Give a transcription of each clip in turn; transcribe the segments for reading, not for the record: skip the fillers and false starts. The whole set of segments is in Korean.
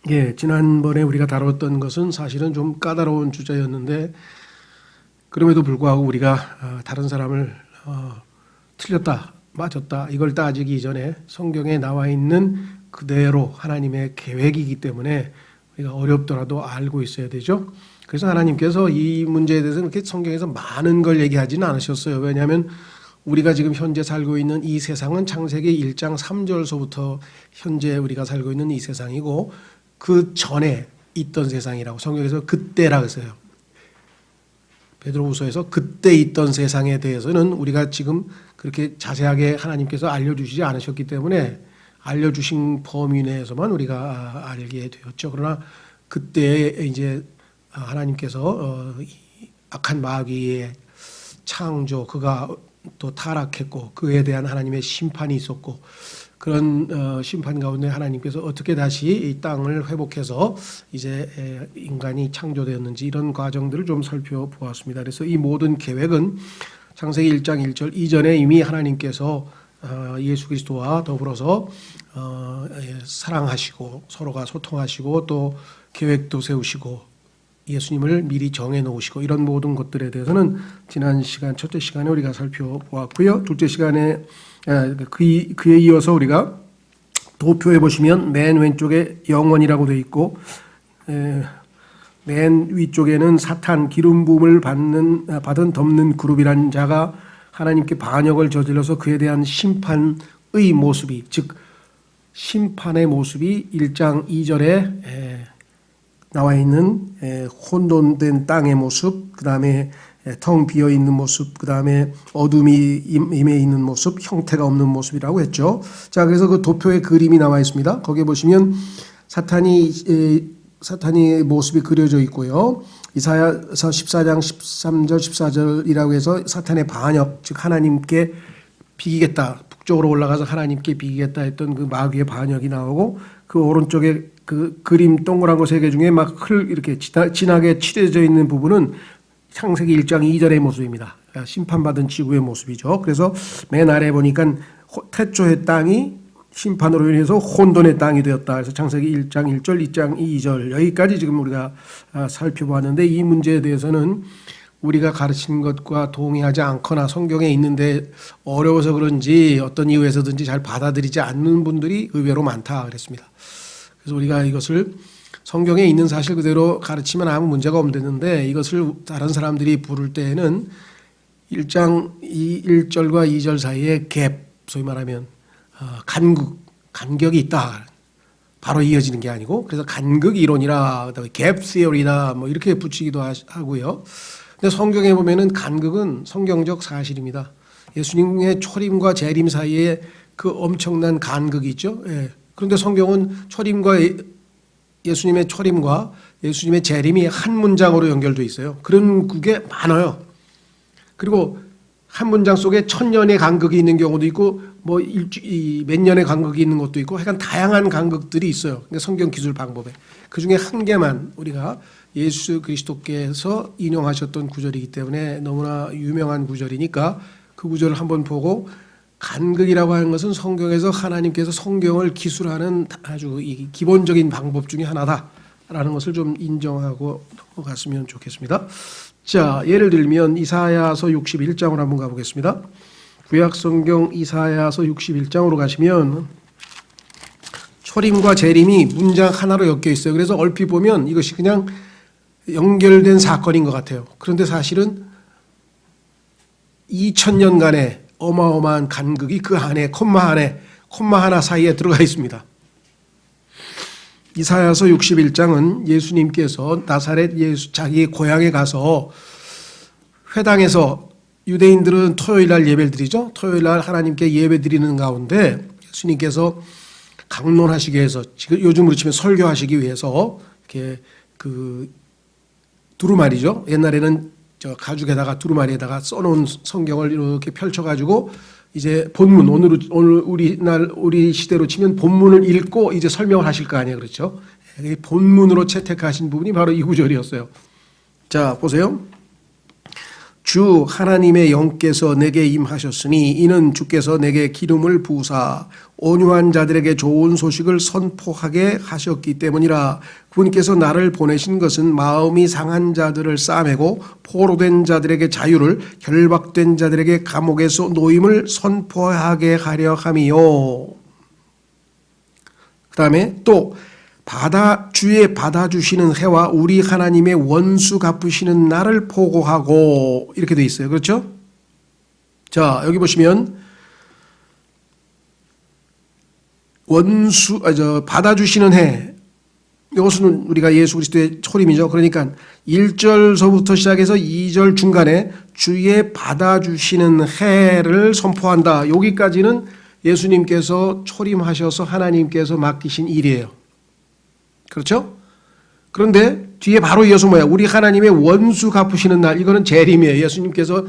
예, 지난번에 우리가 다뤘던 것은 사실은 좀 까다로운 주제였는데 그럼에도 불구하고 우리가 다른 사람을 틀렸다, 맞았다 이걸 따지기 이전에 성경에 나와 있는 그대로 하나님의 계획이기 때문에 우리가 어렵더라도 알고 있어야 되죠. 그래서 하나님께서 이 문제에 대해서 그렇게 성경에서 많은 걸 얘기하지는 않으셨어요. 왜냐하면 우리가 지금 현재 살고 있는 이 세상은 창세기 1장 3절서부터 현재 우리가 살고 있는 이 세상이고 그 전에 있던 세상이라고 성경에서 그때라고 했어요. 베드로후서에서 그때 있던 세상에 대해서는 우리가 지금 그렇게 자세하게 하나님께서 알려주시지 않으셨기 때문에 알려주신 범위 내에서만 우리가 알게 되었죠. 그러나 그때 이제 하나님께서 악한 마귀의 창조, 그가 또 타락했고 그에 대한 하나님의 심판이 있었고 그런 심판 가운데 하나님께서 어떻게 다시 이 땅을 회복해서 이제 인간이 창조되었는지 이런 과정들을 좀 살펴보았습니다. 그래서 이 모든 계획은 창세기 1장 1절 이전에 이미 하나님께서 예수 그리스도와 더불어서 사랑하시고 서로가 소통하시고 또 계획도 세우시고 예수님을 미리 정해 놓으시고 이런 모든 것들에 대해서는 지난 시간 첫째 시간에 우리가 살펴보았고요. 둘째 시간에 그에 이어서 우리가 도표에 보시면 맨 왼쪽에 영원이라고 되어 있고 맨 위쪽에는 사탄 기름 부음을 받은 덮는 그룹이라는 자가 하나님께 반역을 저질러서 그에 대한 심판의 모습이 즉 심판의 모습이 1장 2절에 나와 있는 혼돈된 땅의 모습, 그 다음에 텅 비어 있는 모습, 그 다음에 어둠이 임해 있는 모습, 형태가 없는 모습이라고 했죠. 자, 그래서 그 도표의 그림이 나와 있습니다. 거기에 보시면 사탄의 모습이 그려져 있고요. 이사야서 14장 13절 14절이라고 해서 사탄의 반역, 즉 하나님께 비기겠다, 북쪽으로 올라가서 하나님께 비기겠다 했던 그 마귀의 반역이 나오고 그 오른쪽에 그 그림 동그란 거 3개 중에 막 이렇게 진하게 칠해져 있는 부분은 창세기 1장 2절의 모습입니다. 심판받은 지구의 모습이죠. 그래서 맨 아래에 보니까 태초의 땅이 심판으로 인해서 혼돈의 땅이 되었다. 그래서 창세기 1장 1절, 2장 2절 여기까지 지금 우리가 살펴보았는데 이 문제에 대해서는 우리가 가르치는 것과 동의하지 않거나 성경에 있는데 어려워서 그런지 어떤 이유에서든지 잘 받아들이지 않는 분들이 의외로 많다 그랬습니다. 그래서 우리가 이것을 성경에 있는 사실 그대로 가르치면 아무 문제가 없는데 이것을 다른 사람들이 부를 때에는 1장 1절과 2절 사이에 갭, 소위 말하면 간격이 있다. 바로 이어지는 게 아니고 그래서 간극 이론이라 그다음에 갭 시어리다 뭐 이렇게 붙이기도 하고요. 근데 성경에 보면은 간극은 성경적 사실입니다. 예수님의 초림과 재림 사이에 그 엄청난 간극이 있죠. 예. 그런데 성경은 예수님의 초림과 예수님의 재림이 한 문장으로 연결되어 있어요. 그런 그게 많아요. 그리고 한 문장 속에 1000년의 간극이 있는 경우도 있고 뭐 몇 년의 간극이 있는 것도 있고 약간 다양한 간극들이 있어요. 그러니까 성경 기술 방법에. 그중에 한 개만 우리가 예수 그리스도께서 인용하셨던 구절이기 때문에 너무나 유명한 구절이니까 그 구절을 한번 보고 간극이라고 하는 것은 성경에서 하나님께서 성경을 기술하는 아주 기본적인 방법 중에 하나다라는 것을 좀 인정하고 넘어갔으면 좋겠습니다. 자, 예를 들면 이사야서 61장으로 한번 가보겠습니다. 구약성경 이사야서 61장으로 가시면 초림과 재림이 문장 하나로 엮여 있어요. 그래서 얼핏 보면 이것이 그냥 연결된 사건인 것 같아요. 그런데 사실은 2000년간의 어마어마한 간극이 그 안에 콤마 하나 사이에 들어가 있습니다. 이사야서 61장은 예수님께서 나사렛 자기의 고향에 가서 회당에서 유대인들은 토요일 날 예배를 드리죠. 토요일 날 하나님께 예배 드리는 가운데 예수님께서 강론하시기 위해서 지금 요즘으로 치면 설교하시기 위해서 이렇게 그 두루마리죠. 옛날에는 저 가죽에다가 두루마리에다가 써놓은 성경을 이렇게 펼쳐가지고 이제 본문 오늘 우리 시대로 치면 본문을 읽고 이제 설명을 하실 거 아니에요, 그렇죠? 본문으로 채택하신 부분이 바로 이 구절이었어요. 자, 보세요. 주 하나님의 영께서 내게 임하셨으니 이는 주께서 내게 기름을 부으사 온유한 자들에게 좋은 소식을 선포하게 하셨기 때문이라. 그분께서 나를 보내신 것은 마음이 상한 자들을 싸매고 포로된 자들에게 자유를, 결박된 자들에게 감옥에서 노임을 선포하게 하려 함이요. 그 다음에 또 주의 받아주시는 해와 우리 하나님의 원수 갚으시는 날을 보고하고, 이렇게 돼 있어요. 그렇죠? 자, 여기 보시면 받아주시는 해, 이것은 우리가 예수 그리스도의 초림이죠. 그러니까 1절서부터 시작해서 2절 중간에 주의 받아주시는 해를 선포한다. 여기까지는 예수님께서 초림하셔서 하나님께서 맡기신 일이에요. 그렇죠? 그런데 뒤에 바로 이어서 뭐야? 우리 하나님의 원수 갚으시는 날. 이거는 재림이에요. 예수님께서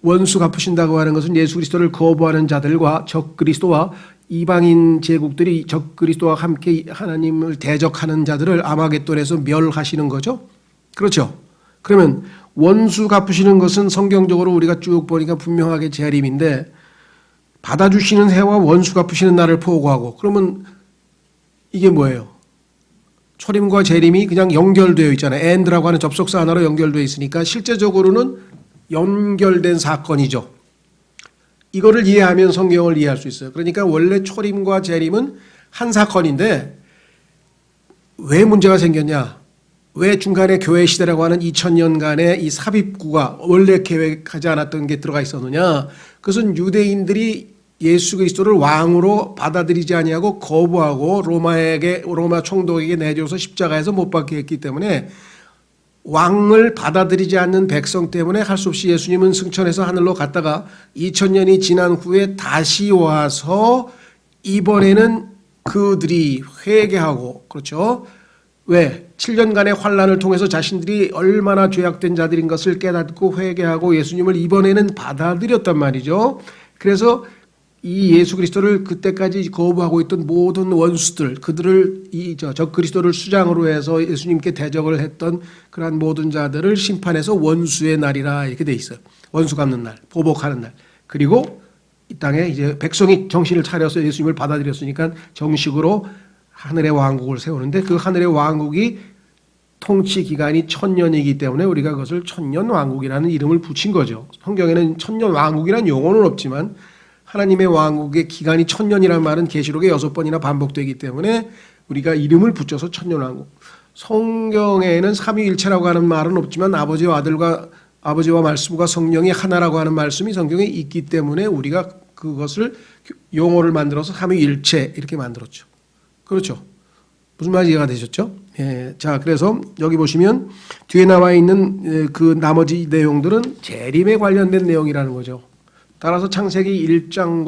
원수 갚으신다고 하는 것은 예수 그리스도를 거부하는 자들과 적 그리스도와 이방인 제국들이 적 그리스도와 함께 하나님을 대적하는 자들을 아마겟돈에서 멸하시는 거죠. 그렇죠? 그러면 원수 갚으시는 것은 성경적으로 우리가 쭉 보니까 분명하게 재림인데, 받아주시는 해와 원수 갚으시는 날을 포고하고, 그러면 이게 뭐예요? 초림과 재림이 그냥 연결되어 있잖아요. and라고 하는 접속사 하나로 연결되어 있으니까 실제적으로는 연결된 사건이죠. 이거를 이해하면 성경을 이해할 수 있어요. 그러니까 원래 초림과 재림은 한 사건인데 왜 문제가 생겼냐? 왜 중간에 교회 시대라고 하는 2000년간의 이 삽입구가 원래 계획하지 않았던 게 들어가 있었느냐? 그것은 유대인들이 예수 그리스도를 왕으로 받아들이지 아니하고 거부하고 로마 총독에게 내줘서 십자가에서 못 박게 했기 때문에, 왕을 받아들이지 않는 백성 때문에 할 수 없이 예수님은 승천해서 하늘로 갔다가 2000년이 지난 후에 다시 와서 이번에는 그들이 회개하고, 그렇죠? 왜? 7년간의 환난을 통해서 자신들이 얼마나 죄악된 자들인 것을 깨닫고 회개하고 예수님을 이번에는 받아들였단 말이죠. 그래서 이 예수 그리스도를 그때까지 거부하고 있던 모든 원수들, 그들을 적 그리스도를 수장으로 해서 예수님께 대적을 했던 그러한 모든 자들을 심판해서 원수의 날이라 이렇게 돼 있어요. 원수 갚는 날, 보복하는 날. 그리고 이 땅에 이제 백성이 정신을 차려서 예수님을 받아들였으니까 정식으로 하늘의 왕국을 세우는데, 그 하늘의 왕국이 통치 기간이 1000년이기 때문에 우리가 그것을 천년왕국이라는 이름을 붙인 거죠. 성경에는 천년왕국이라는 용어는 없지만 하나님의 왕국의 기간이 1000년이라는 말은 계시록에 6번이나 반복되기 때문에 우리가 이름을 붙여서 천년왕국. 성경에는 삼위일체라고 하는 말은 없지만 아버지와 말씀과 성령이 하나라고 하는 말씀이 성경에 있기 때문에 우리가 그것을 용어를 만들어서 삼위일체 이렇게 만들었죠. 그렇죠? 무슨 말인지 이해가 되셨죠? 예. 자, 그래서 여기 보시면 뒤에 나와 있는 그 나머지 내용들은 재림에 관련된 내용이라는 거죠. 따라서 창세기 1장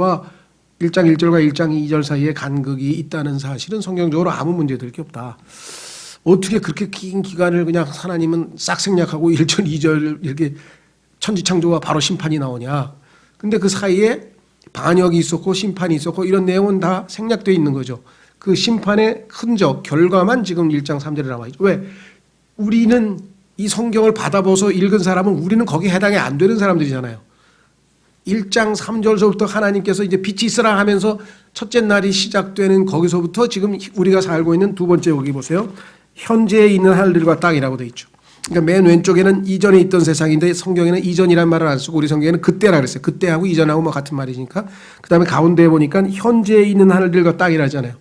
1절과 1장 2절 사이에 간극이 있다는 사실은 성경적으로 아무 문제될 게 없다. 어떻게 그렇게 긴 기간을 그냥 하나님은 싹 생략하고 1절, 2절 이렇게 천지창조와 바로 심판이 나오냐. 근데 그 사이에 반역이 있었고 심판이 있었고 이런 내용은 다 생략되어 있는 거죠. 그 심판의 흔적, 결과만 지금 1장 3절에 나와 있죠. 왜? 우리는 이 성경을 받아보서 읽은 사람은 우리는 거기에 해당이 안 되는 사람들이잖아요. 1장 3절서부터 하나님께서 이제 빛이 있으라 하면서 첫째 날이 시작되는 거기서부터 지금 우리가 살고 있는 두 번째, 여기 보세요. 현재에 있는 하늘과 땅이라고 되어 있죠. 그러니까 맨 왼쪽에는 이전에 있던 세상인데 성경에는 이전이란 말을 안 쓰고 우리 성경에는 그때라 그랬어요. 그때하고 이전하고 뭐 같은 말이니까. 그 다음에 가운데에 보니까 현재에 있는 하늘과 땅이라잖아요.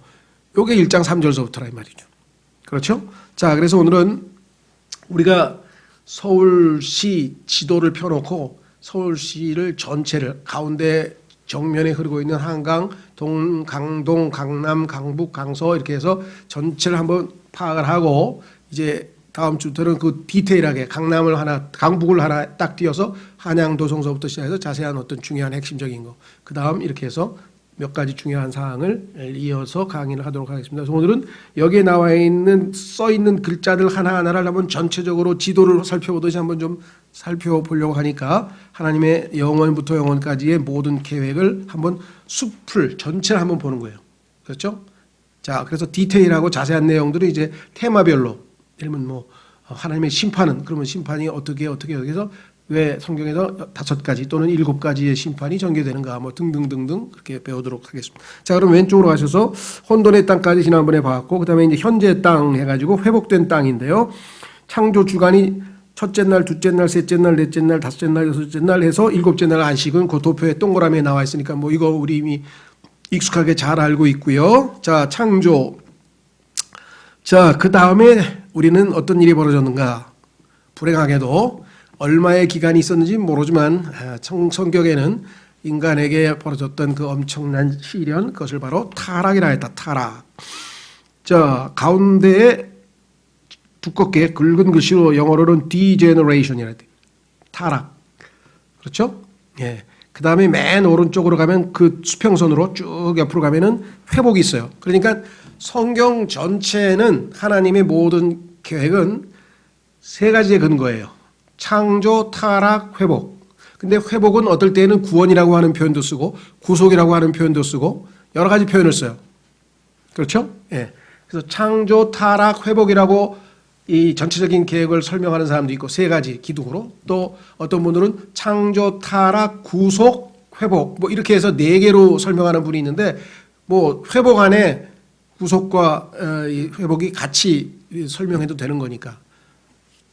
요게 1장 3절서부터라 이 말이죠. 그렇죠? 자, 그래서 오늘은 우리가 서울시 지도를 펴놓고 서울시를 전체를 가운데 정면에 흐르고 있는 한강, 강동, 강남, 강북, 강서 이렇게 해서 전체를 한번 파악을 하고 이제 다음 주부터는 그 디테일하게 강북을 하나 딱 띄어서 한양 도성서부터 시작해서 자세한 어떤 중요한 핵심적인 거, 그 다음 이렇게 해서 몇 가지 중요한 사항을 이어서 강의를 하도록 하겠습니다. 그래서 오늘은 여기에 나와 있는 써 있는 글자들 하나하나를 한번 전체적으로 지도를 살펴보듯이 한번 좀 살펴보려고 하니까 하나님의 영원부터 영원까지의 모든 계획을 한번 숲을 전체를 한번 보는 거예요. 그렇죠? 자, 그래서 디테일하고 자세한 내용들을 이제 테마별로, 예를 들면 뭐 하나님의 심판은, 그러면 심판이 어떻게 해서 왜 성경에서 5가지 또는 7가지의 심판이 전개되는가 뭐 등등등등 그렇게 배우도록 하겠습니다. 자, 그럼 왼쪽으로 가셔서 혼돈의 땅까지 지난번에 봤고 그다음에 이제 현재 땅 해가지고 회복된 땅인데요. 창조 주간이 첫째 날, 둘째 날, 셋째 날, 넷째 날, 다섯째 날, 여섯째 날 해서 일곱째 날 안식은 그 도표에 동그라미에 나와 있으니까 뭐 이거 우리 이미 익숙하게 잘 알고 있고요. 자, 창조. 자, 그 다음에 우리는 어떤 일이 벌어졌는가? 불행하게도 얼마의 기간이 있었는지 모르지만 성경에는 인간에게 벌어졌던 그 엄청난 시련, 그것을 바로 타락이라 했다. 타락. 자, 가운데에 두껍게 굵은 글씨로 영어로는 degeneration이라 돼. 타락. 그렇죠? 예. 그 다음에 맨 오른쪽으로 가면 그 수평선으로 쭉 옆으로 가면은 회복이 있어요. 그러니까 성경 전체는 하나님의 모든 계획은 3가지에 근거예요. 창조, 타락, 회복. 근데 회복은 어떨 때는 구원이라고 하는 표현도 쓰고 구속이라고 하는 표현도 쓰고 여러 가지 표현을 써요. 그렇죠? 예. 그래서 창조, 타락, 회복이라고 이 전체적인 계획을 설명하는 사람도 있고 3가지 기둥으로 또 어떤 분들은 창조, 타락, 구속, 회복 뭐 이렇게 해서 4개로 설명하는 분이 있는데 뭐 회복 안에 구속과 회복이 같이 설명해도 되는 거니까.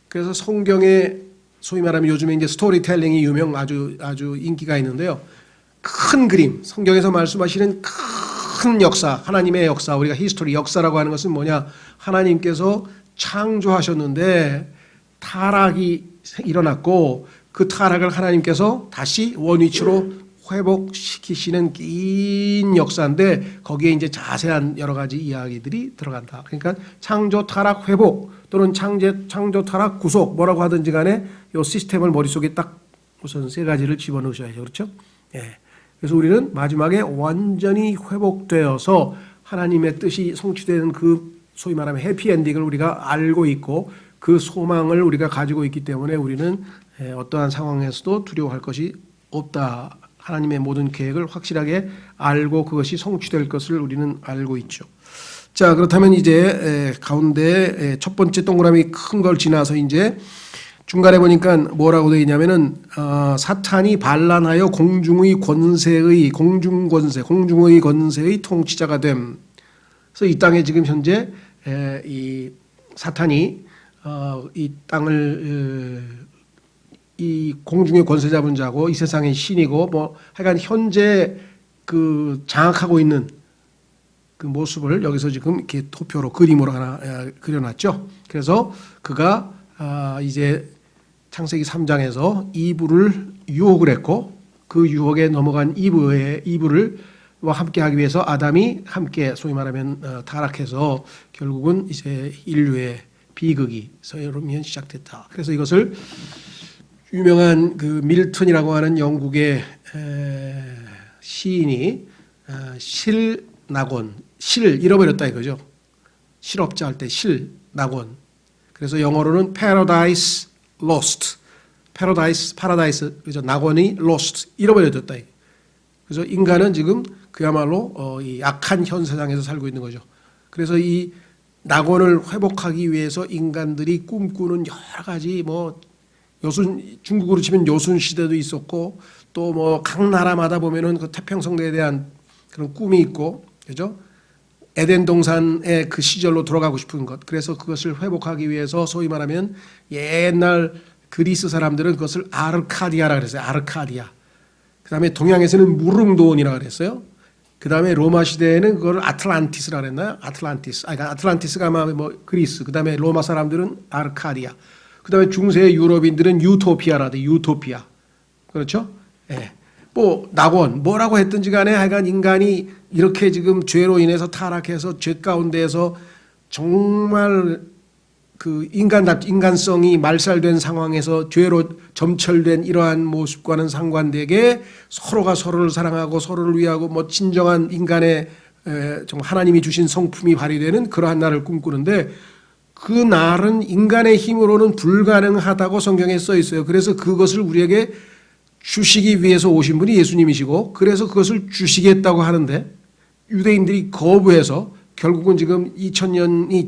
그래서 성경에 소위 말하면 요즘에 이제 스토리텔링이 아주 인기가 있는데요. 큰 그림, 성경에서 말씀하시는 큰 역사, 하나님의 역사, 우리가 히스토리 역사라고 하는 것은 뭐냐? 하나님께서 창조하셨는데 타락이 일어났고 그 타락을 하나님께서 다시 원위치로 회복시키시는 긴 역사인데 거기에 이제 자세한 여러 가지 이야기들이 들어간다. 그러니까 창조, 타락, 회복 또는 창조, 타락, 구속 뭐라고 하든지 간에 이 시스템을 머릿속에 딱 우선 3가지를 집어넣으셔야죠. 그렇죠? 예. 그래서 우리는 마지막에 완전히 회복되어서 하나님의 뜻이 성취되는 그 소위 말하면 해피엔딩을 우리가 알고 있고 그 소망을 우리가 가지고 있기 때문에 우리는 어떠한 상황에서도 두려워할 것이 없다. 하나님의 모든 계획을 확실하게 알고 그것이 성취될 것을 우리는 알고 있죠. 자, 그렇다면 이제 가운데 첫 번째 동그라미 큰 걸 지나서 이제 중간에 보니까 뭐라고 되어 있냐면은 사탄이 반란하여 공중의 권세의 통치자가 됨. 그래서 이 땅에 지금 현재 이 사탄이 이 땅을 이 공중의 권세 잡은 자고 이 세상의 신이고 뭐 하여간 현재 그 장악하고 있는 그 모습을 여기서 지금 이렇게 도표로 그림으로 하나 그려놨죠. 그래서 그가 이제 창세기 3장에서 이브를 유혹을 했고 그 유혹에 넘어간 이브를 함께 하기 위해서 아담이 함께 소위 말하면 타락해서 결국은 이제 인류의 비극이 서열으면 시작됐다. 그래서 이것을 유명한 그 밀턴이라고 하는 영국의 시인이 실을 잃어버렸다 이거죠. 실업자 할 때 낙원. 그래서 영어로는 paradise lost. paradise 그죠? 낙원이 lost 잃어버려졌다. 그래서 인간은 지금 그야말로 이 악한 현 세상에서 살고 있는 거죠. 그래서 이 낙원을 회복하기 위해서 인간들이 꿈꾸는 여러 가지 뭐 중국으로 치면 요순 시대도 있었고 또 뭐 각 나라마다 보면은 그 태평성대에 대한 그런 꿈이 있고 그죠? 에덴 동산의 그 시절로 돌아가고 싶은 것. 그래서 그것을 회복하기 위해서 소위 말하면 옛날 그리스 사람들은 그것을 아르카디아라 그랬어요. 아르카디아. 그다음에 동양에서는 무릉도원이라 그랬어요. 그다음에 로마 시대에는 그걸 아틀란티스라 그랬나요? 아틀란티스가 아마 뭐 그리스. 그다음에 로마 사람들은 아르카디아. 그다음에 중세 유럽인들은 유토피아라 돼. 유토피아. 그렇죠? 예. 뭐 낙원 뭐라고 했든지 간에 하여간 인간이 이렇게 지금 죄로 인해서 타락해서 죄 가운데에서 정말 그 인간성이 말살된 상황에서 죄로 점철된 이러한 모습과는 상관되게 서로가 서로를 사랑하고 서로를 위하고 뭐 진정한 인간의 정말 하나님이 주신 성품이 발휘되는 그러한 날을 꿈꾸는데 그 날은 인간의 힘으로는 불가능하다고 성경에 써 있어요. 그래서 그것을 우리에게 주시기 위해서 오신 분이 예수님이시고 그래서 그것을 주시겠다고 하는데 유대인들이 거부해서 결국은 지금 2000년이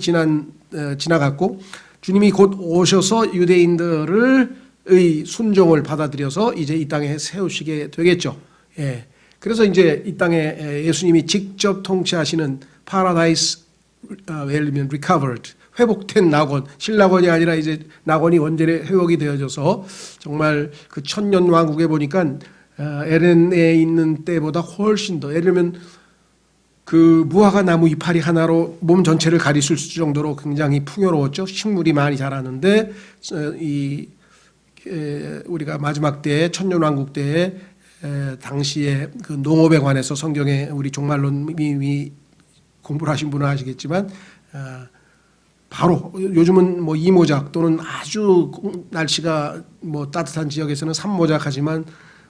지나갔고 주님이 곧 오셔서 유대인들을 순종을 받아들여서 이제 이 땅에 세우시게 되겠죠. 예. 그래서 이제 이 땅에 예수님이 직접 통치하시는 파라다이스 웰리면 recovered 회복된 낙원, 신낙원이 아니라 이제 낙원이 원전에 회복이 되어져서 정말 그 천년 왕국에 보니까 에덴에 있는 때보다 훨씬 더, 예를 들면 그 무화과 나무 이파리 하나로 몸 전체를 가리실 정도로 굉장히 풍요로웠죠. 식물이 많이 자라는데 우리가 마지막 때에 천년 왕국 때에 당시에 그 농업에 관해서 성경에 우리 종말론이 공부를 하신 분은 아시겠지만 바로 요즘은 뭐 2모작 또는 아주 날씨가 뭐 따뜻한 지역에서는 3모작하지만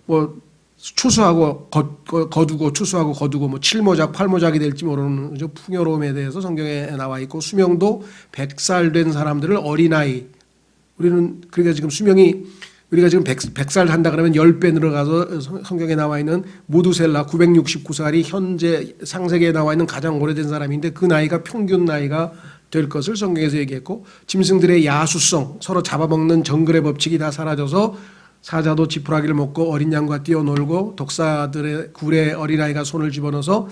뭐 추수하고 거두고 추수하고 거두고 뭐 7모작 8모작이 될지 모르는 풍요로움에 대해서 성경에 나와 있고, 수명도 100살 된 사람들을 어린아이, 우리는 그러니까 지금 수명이 우리가 지금 100살 한다 그러면 10배 늘어가서 성경에 나와 있는 무두셀라 969살이 현재 상세기에 나와 있는 가장 오래된 사람인데 그 나이가 평균 나이가 될 것을 성경에서 얘기했고, 짐승들의 야수성, 서로 잡아먹는 정글의 법칙이 다 사라져서 사자도 지푸라기를 먹고 어린 양과 뛰어놀고 독사들의 굴에 어린아이가 손을 집어넣어서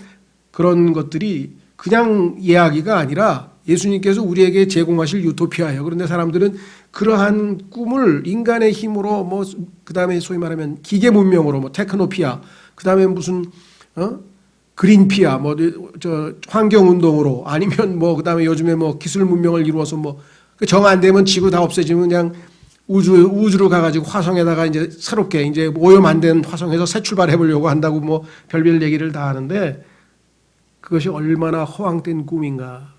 그런 것들이 그냥 이야기가 아니라 예수님께서 우리에게 제공하실 유토피아예요. 그런데 사람들은 그러한 꿈을 인간의 힘으로 뭐 그다음에 소위 말하면 기계 문명으로 뭐 테크노피아, 그다음에 무슨 그린피아, 뭐 저 환경 운동으로, 아니면 뭐 그다음에 요즘에 뭐 기술 문명을 이루어서 뭐 정 안 되면 지구 다 없애지면 그냥 우주로 가가지고 화성에다가 이제 새롭게 이제 오염 안 된 화성에서 새 출발해 보려고 한다고 뭐 별별 얘기를 다 하는데, 그것이 얼마나 허황된 꿈인가.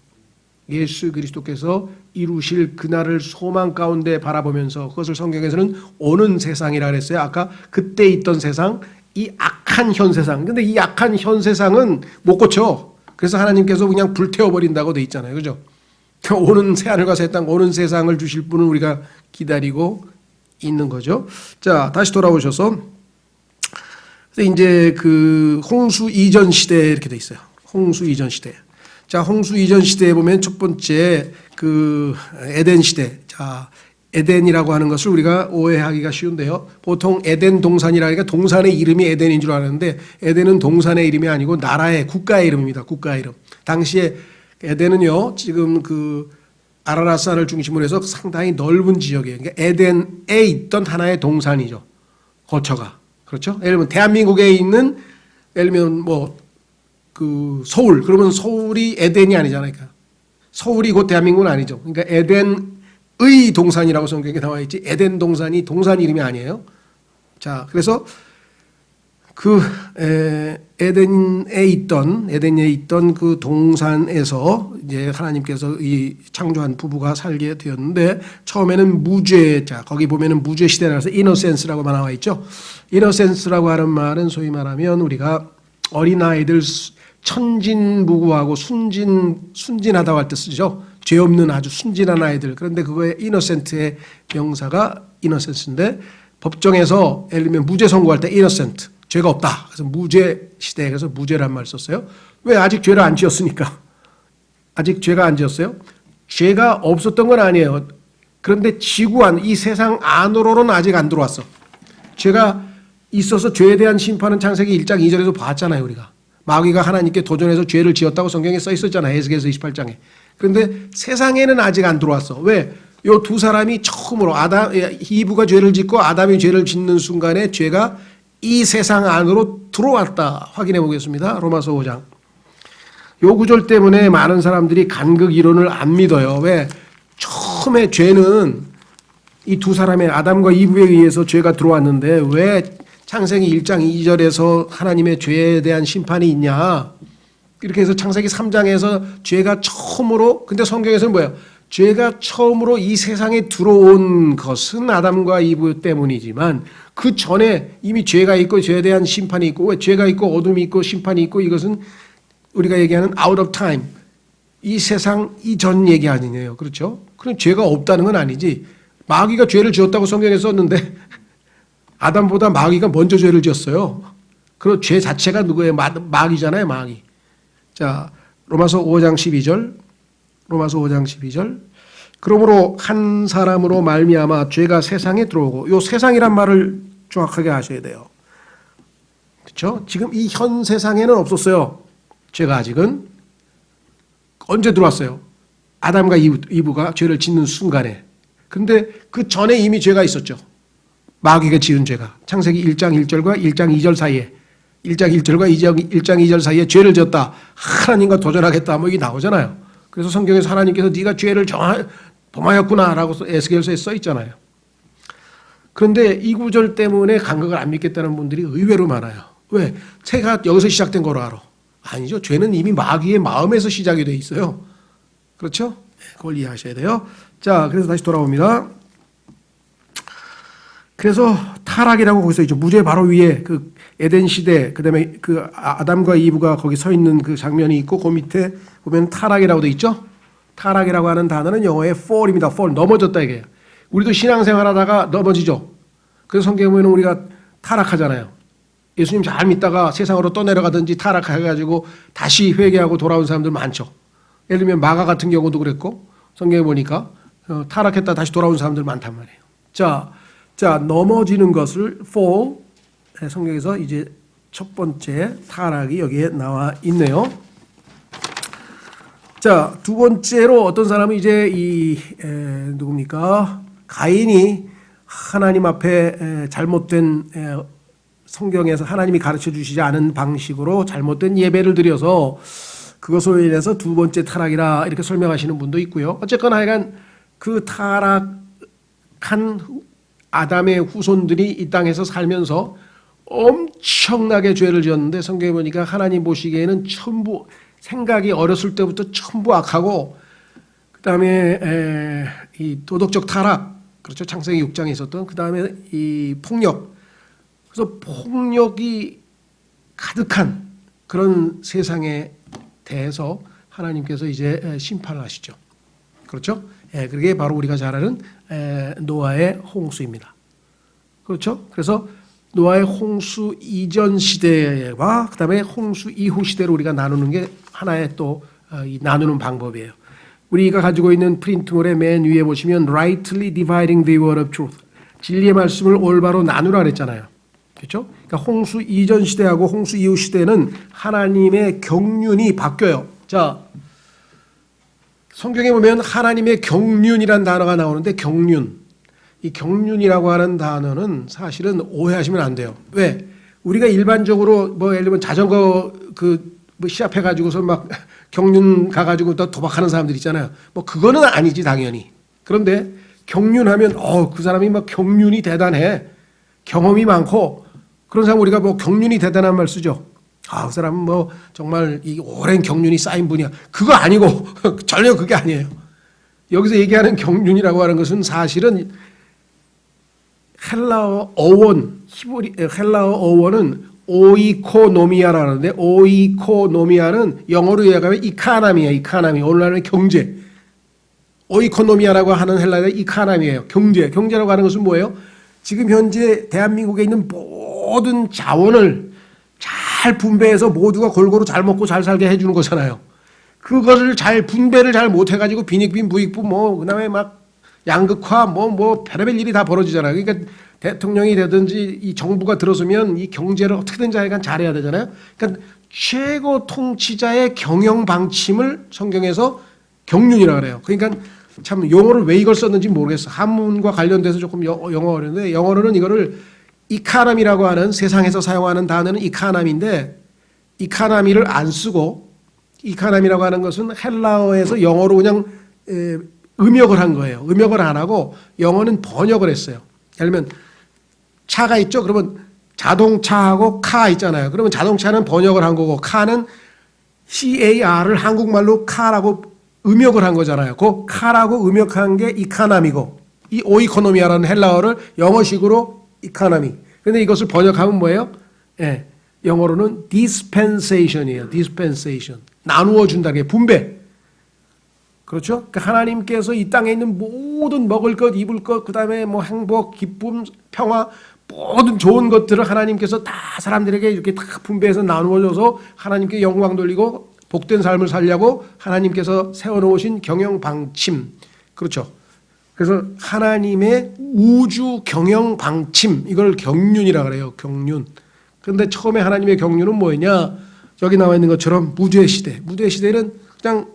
예수 그리스도께서 이루실 그날을 소망 가운데 바라보면서, 그것을 성경에서는 오는 세상이라 그랬어요. 아까 그때 있던 세상, 이 악한 현 세상. 근데 이 악한 현 세상은 못 고쳐. 그래서 하나님께서 그냥 불태워버린다고 돼 있잖아요. 그죠? 오는 새하늘과 새 땅, 오는 세상을 주실 분은 우리가 기다리고 있는 거죠. 자, 다시 돌아오셔서 이제 그 홍수 이전 시대에 이렇게 돼 있어요. 홍수 이전 시대. 자, 홍수 이전 시대에 보면 첫 번째 그 에덴 시대. 자, 에덴이라고 하는 것을 우리가 오해하기가 쉬운데요. 보통 에덴 동산이라니까 동산의 이름이 에덴인 줄 아는데, 에덴은 동산의 이름이 아니고 나라의, 국가의 이름입니다. 국가 이름. 당시에 에덴은요, 지금 그 아라라산을 중심으로 해서 상당히 넓은 지역이에요. 그러니까 에덴에 있던 하나의 동산이죠. 거처가. 그렇죠? 예를 들면 대한민국에 있는, 예를 들면 뭐 그 서울, 그러면 서울이 에덴이 아니잖아요. 그러니까 서울이 곧 대한민국은 아니죠. 그러니까 에덴의 동산이라고 성경에 나와 있지, 에덴 동산이 동산 이름이 아니에요. 자, 그래서 그 에덴에 있던 그 동산에서 이제 하나님께서 이 창조한 부부가 살게 되었는데, 처음에는 무죄, 자 거기 보면은 무죄 시대라서 이너센스라고 나와 있죠. 이너센스라고 하는 말은 소위 말하면 우리가 어린아이들 천진무구하고 순진하다고 할 때 쓰죠. 죄 없는 아주 순진한 아이들. 그런데 그거의 이너센트의 명사가 이너센스인데, 법정에서 예를 들면 무죄 선고할 때 이너센트, 죄가 없다. 그래서 무죄 시대에 그래서 무죄란 말 썼어요. 왜? 아직 죄를 안 지었으니까. 아직 죄가 안 지었어요. 죄가 없었던 건 아니에요. 그런데 지구 안, 이 세상 안으로는 아직 안 들어왔어. 죄가 있어서 죄에 대한 심판은 창세기 1장 2절에서 봤잖아요. 우리가 마귀가 하나님께 도전해서 죄를 지었다고 성경에 써 있었잖아요. 에스겔서 28장에. 그런데 세상에는 아직 안 들어왔어. 왜? 요 두 사람이 처음으로 이브가 죄를 짓고 아담이 죄를 짓는 순간에 죄가 이 세상 안으로 들어왔다. 확인해 보겠습니다. 로마서 5장. 요 구절 때문에 많은 사람들이 간극 이론을 안 믿어요. 왜? 처음에 죄는 이 두 사람의 아담과 이브에 의해서 죄가 들어왔는데 왜 창세기 1장 2절에서 하나님의 죄에 대한 심판이 있냐? 이렇게 해서 창세기 3장에서 죄가 처음으로, 근데 성경에서는 뭐예요? 죄가 처음으로 이 세상에 들어온 것은 아담과 이브 때문이지만 그 전에 이미 죄가 있고 죄에 대한 심판이 있고, 왜 죄가 있고 어둠이 있고 심판이 있고, 이것은 우리가 얘기하는 out of time, 이 세상 이전 얘기 아니에요. 그렇죠? 그럼 죄가 없다는 건 아니지. 마귀가 죄를 지었다고 성경에 썼는데 아담보다 마귀가 먼저 죄를 지었어요. 그럼 죄 자체가 누구예요? 마귀잖아요. 마귀. 자, 로마서 5장 12절. 로마서 5장 12절. 그러므로 한 사람으로 말미암아 죄가 세상에 들어오고, 요 세상이란 말을 정확하게 아셔야 돼요. 그렇죠? 지금 이 현 세상에는 없었어요. 죄가 아직은. 언제 들어왔어요? 아담과 이브가 죄를 짓는 순간에. 근데 그 전에 이미 죄가 있었죠. 마귀가 지은 죄가. 창세기 1장 1절과 1장 2절 사이에, 1장 1절과 1장 2절 사이에 죄를 졌다. 하나님과 도전하겠다. 뭐 이게 나오잖아요. 그래서 성경에서 하나님께서 네가 죄를 범하였구나라고 에스겔서에 써 있잖아요. 그런데 이 구절 때문에 감각을 안 믿겠다는 분들이 의외로 많아요. 왜? 죄가 여기서 시작된 거로 알아. 아니죠. 죄는 이미 마귀의 마음에서 시작이 돼 있어요. 그렇죠? 그걸 이해하셔야 돼요. 자, 그래서 다시 돌아옵니다. 그래서 타락이라고 거기서 있죠. 무죄 바로 위에 그 에덴 시대, 그다음에 그 아담과 이브가 거기 서 있는 그 장면이 있고, 그 밑에 보면 타락이라고 돼 있죠. 타락이라고 하는 단어는 영어의 fall입니다. fall, 넘어졌다 이게. 우리도 신앙생활하다가 넘어지죠. 그래서 성경에 보면 우리가 타락하잖아요. 예수님 잘 믿다가 세상으로 떠내려가든지 타락해가지고 다시 회개하고 돌아온 사람들 많죠. 예를 들면 마가 같은 경우도 그랬고, 성경에 보니까 타락했다 다시 돌아온 사람들 많단 말이에요. 자, 넘어지는 것을 fall, 성경에서 이제 첫 번째 타락이 여기에 나와 있네요. 자, 두 번째로 어떤 사람은 이제 누굽니까? 가인이 하나님 앞에 잘못된, 성경에서 하나님이 가르쳐 주시지 않은 방식으로 잘못된 예배를 드려서 그것으로 인해서 두 번째 타락이라 이렇게 설명하시는 분도 있고요. 어쨌거나 하여간 그 타락한 아담의 후손들이 이 땅에서 살면서 엄청나게 죄를 지었는데, 성경에 보니까 하나님 보시기에는 전부, 생각이 어렸을 때부터 전부 악하고, 그 다음에 이 도덕적 타락, 그렇죠. 창세기 6장에 있었던, 그 다음에 이 폭력, 그래서 폭력이 가득한 그런 세상에 대해서 하나님께서 이제 심판을 하시죠. 그렇죠? 그게 바로 우리가 잘 아는 노아의 홍수입니다. 그렇죠? 그래서 노아의 홍수 이전 시대와 그 다음에 홍수 이후 시대로 우리가 나누는 게 하나의 또 나누는 방법이에요. 우리가 가지고 있는 프린트물의 맨 위에 보시면 rightly dividing the word of truth, 진리의 말씀을 올바로 나누라 그랬잖아요. 그렇죠? 그러니까 홍수 이전 시대하고 홍수 이후 시대는 하나님의 경륜이 바뀌어요. 자, 성경에 보면 하나님의 경륜이라는 단어가 나오는데, 경륜, 이 경륜이라고 하는 단어는 사실은 오해하시면 안 돼요. 왜? 우리가 일반적으로 뭐 예를 들면 자전거 뭐 시합해 가지고서 막 경륜 가가지고 또 도박하는 사람들 있잖아요. 뭐 그거는 아니지 당연히. 그런데 경륜하면 그 사람이 막 경륜이 대단해, 경험이 많고 그런 사람 우리가 뭐 경륜이 대단한 말 쓰죠. 그 사람은 뭐 정말 이 오랜 경륜이 쌓인 분이야. 그거 아니고 전혀 그게 아니에요. 여기서 얘기하는 경륜이라고 하는 것은 사실은 헬라어 어원, 헬라어 어원은 오이코노미아라는데, 오이코노미아는 영어로 얘기하면 이카나미예요. 이카나미, 오늘날의 경제. 오이코노미아라고 하는 헬라어가 이카나미예요. 경제라고 하는 것은 뭐예요? 지금 현재 대한민국에 있는 모든 자원을 잘 분배해서 모두가 골고루 잘 먹고 잘 살게 해주는 거잖아요. 그것을 잘 분배를 잘 못해가지고 빈익빈 부익부 그다음에 막 양극화 별의별 일이 다 벌어지잖아요. 그러니까 대통령이 되든지 이 정부가 들어서면 이 경제를 어떻게든지 하여간 잘해야 되잖아요. 그러니까 최고 통치자의 경영 방침을 성경에서 경륜이라고 그래요. 그러니까 참 용어를 왜 이걸 썼는지 모르겠어. 한문과 관련돼서 조금 영어 어려운데, 영어로는 이거를 이카나미라고 하는, 세상에서 사용하는 단어는 이카나미인데, 이카나미를 안 쓰고, 이카나미라고 하는 것은 헬라어에서 영어로 그냥 음역을 한 거예요. 음역을 안 하고 영어는 번역을 했어요. 예를 들면 차가 있죠. 그러면 자동차하고 카 있잖아요. 그러면 자동차는 번역을 한 거고, 카는 CAR을 한국말로 카라고 음역을 한 거잖아요. 그 카라고 음역한 게 이카나미고, 이 오이코노미아라는 헬라어를 영어식으로 이카나미. 근데 이것을 번역하면 뭐예요? 영어로는 dispensation이에요. dispensation. 나누어 준다는 게 분배. 그렇죠? 그러니까 하나님께서 이 땅에 있는 모든 먹을 것, 입을 것, 그 다음에 뭐 행복, 기쁨, 평화, 모든 좋은 것들을 하나님께서 다 사람들에게 이렇게 다 분배해서 나누어줘서 하나님께 영광 돌리고 복된 삶을 살려고 하나님께서 세워놓으신 경영 방침, 그렇죠. 그래서 하나님의 우주 경영 방침, 이걸 경륜이라 그래요. 경륜. 그런데 처음에 하나님의 경륜은 뭐였냐? 여기 나와 있는 것처럼 무죄 시대. 무죄 시대는 그냥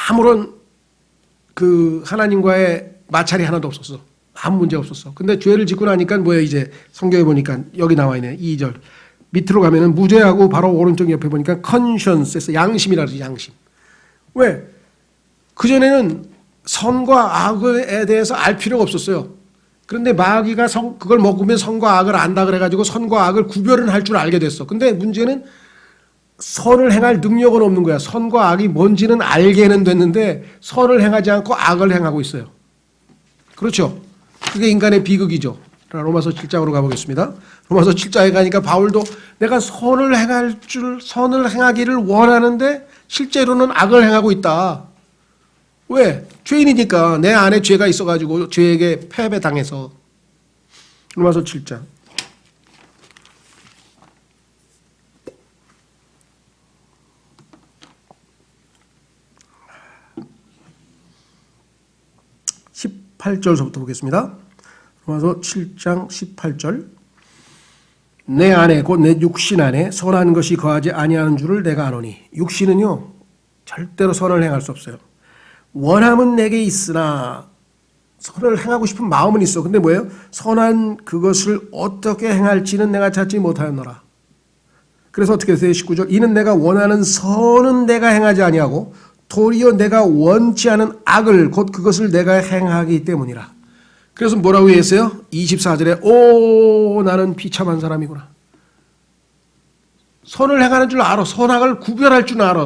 아무런 그 하나님과의 마찰이 하나도 없었어. 아무 문제 없었어. 근데 죄를 짓고 나니까 뭐예요? 이제 성경에 보니까 여기 나와 있네. 2절. 밑으로 가면은 무죄하고 바로 오른쪽 옆에 보니까 conscience에서 양심이라 그러지, 양심. 왜? 그전에는 선과 악에 대해서 알 필요가 없었어요. 그런데 마귀가 그걸 먹으면 선과 악을 안다 그래가지고 선과 악을 구별은 할 줄 알게 됐어. 근데 문제는 선을 행할 능력은 없는 거야. 선과 악이 뭔지는 알게는 됐는데 선을 행하지 않고 악을 행하고 있어요. 그렇죠? 그게 인간의 비극이죠. 로마서 7장으로 가보겠습니다. 로마서 7장에 가니까 바울도 내가 선을 행하기를 원하는데 실제로는 악을 행하고 있다. 왜? 죄인이니까. 내 안에 죄가 있어가지고 죄에게 패배당해서. 로마서 7장. 18절서부터 보겠습니다. 로마서 7장 18절. 내 안에 곧 내 육신 안에 선한 것이 거하지 아니하는 줄을 내가 아노니. 육신은요 절대로 선을 행할 수 없어요. 원함은 내게 있으나 선을 행하고 싶은 마음은 있어. 근데 뭐예요? 선한 그것을 어떻게 행할지는 내가 찾지 못하였노라. 그래서 어떻게 되세요? 19절. 이는 내가 원하는 선은 내가 행하지 아니하고 도리어 내가 원치 않은 악을 곧 그것을 내가 행하기 때문이라. 그래서 뭐라고 했어요? 24절에 오 나는 비참한 사람이구나. 선을 행하는 줄 알아. 선악을 구별할 줄 알아.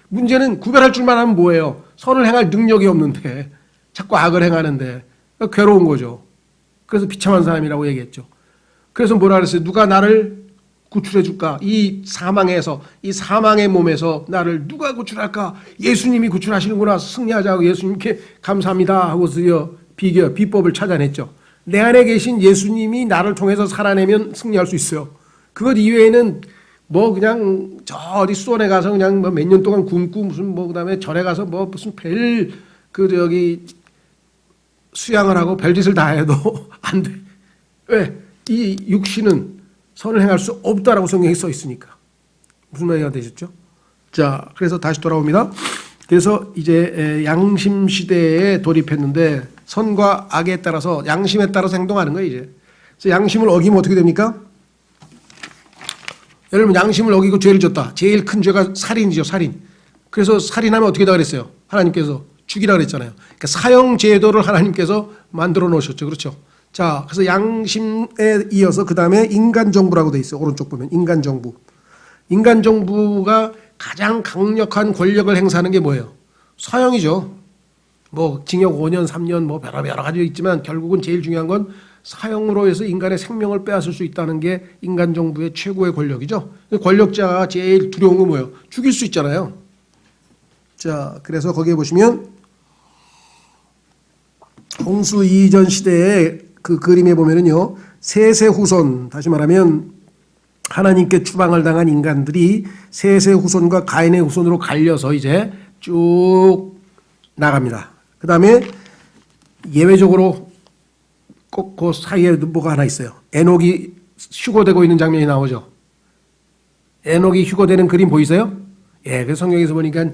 문제는 구별할 줄만 하면 뭐예요? 선을 행할 능력이 없는데 자꾸 악을 행하는데 괴로운 거죠. 그래서 비참한 사람이라고 얘기했죠. 그래서 뭐라 그랬어요? 누가 나를 구출해 줄까? 이 사망에서, 이 사망의 몸에서 나를 누가 구출할까? 예수님이 구출하시는구나. 승리하자고 예수님께 감사합니다 하고 드디어 비법을 찾아냈죠. 내 안에 계신 예수님이 나를 통해서 살아내면 승리할 수 있어요. 그것 이외에는 뭐 그냥 저 어디 수원에 가서 그냥 뭐 몇 년 동안 굶고 무슨 뭐 그다음에 절에 가서 뭐 무슨 수양을 하고 별짓을 다 해도 안 돼. 왜? 이 육신은 선을 행할 수 없다라고 성경에 써 있으니까. 무슨 말이가 되셨죠? 자, 그래서 다시 돌아옵니다. 그래서 이제 양심 시대에 돌입했는데 선과 악에 따라서 양심에 따라서 행동하는 거예요, 이제. 그래서 양심을 어기면 어떻게 됩니까? 여러분 양심을 어기고 죄를 졌다. 제일 큰 죄가 살인이죠, 살인. 그래서 살인하면 어떻게 다 그랬어요? 하나님께서 죽이라 그랬잖아요. 그러니까 사형 제도를 하나님께서 만들어 놓으셨죠, 그렇죠? 자, 그래서 양심에 이어서 그 다음에 인간 정부라고 돼 있어요. 오른쪽 보면 인간 정부. 인간 정부가 가장 강력한 권력을 행사하는 게 뭐예요? 사형이죠. 뭐 징역 5년, 3년 뭐 여러 가지 있지만 결국은 제일 중요한 건 사형으로 해서 인간의 생명을 빼앗을 수 있다는 게 인간 정부의 최고의 권력이죠. 권력자가 제일 두려운 건 뭐예요? 죽일 수 있잖아요. 자, 그래서 거기에 보시면 홍수 이전 시대에 그 그림에 보면은요, 셋의 후손, 다시 말하면 하나님께 추방을 당한 인간들이 셋의 후손과 가인의 후손으로 갈려서 이제 쭉 나갑니다. 그 다음에 예외적으로 꼭 그 사이에 뭐가 하나 있어요. 에녹이 휴거되고 있는 장면이 나오죠. 에녹이 휴거되는 그림 보이세요? 예, 그래서 성경에서 보니까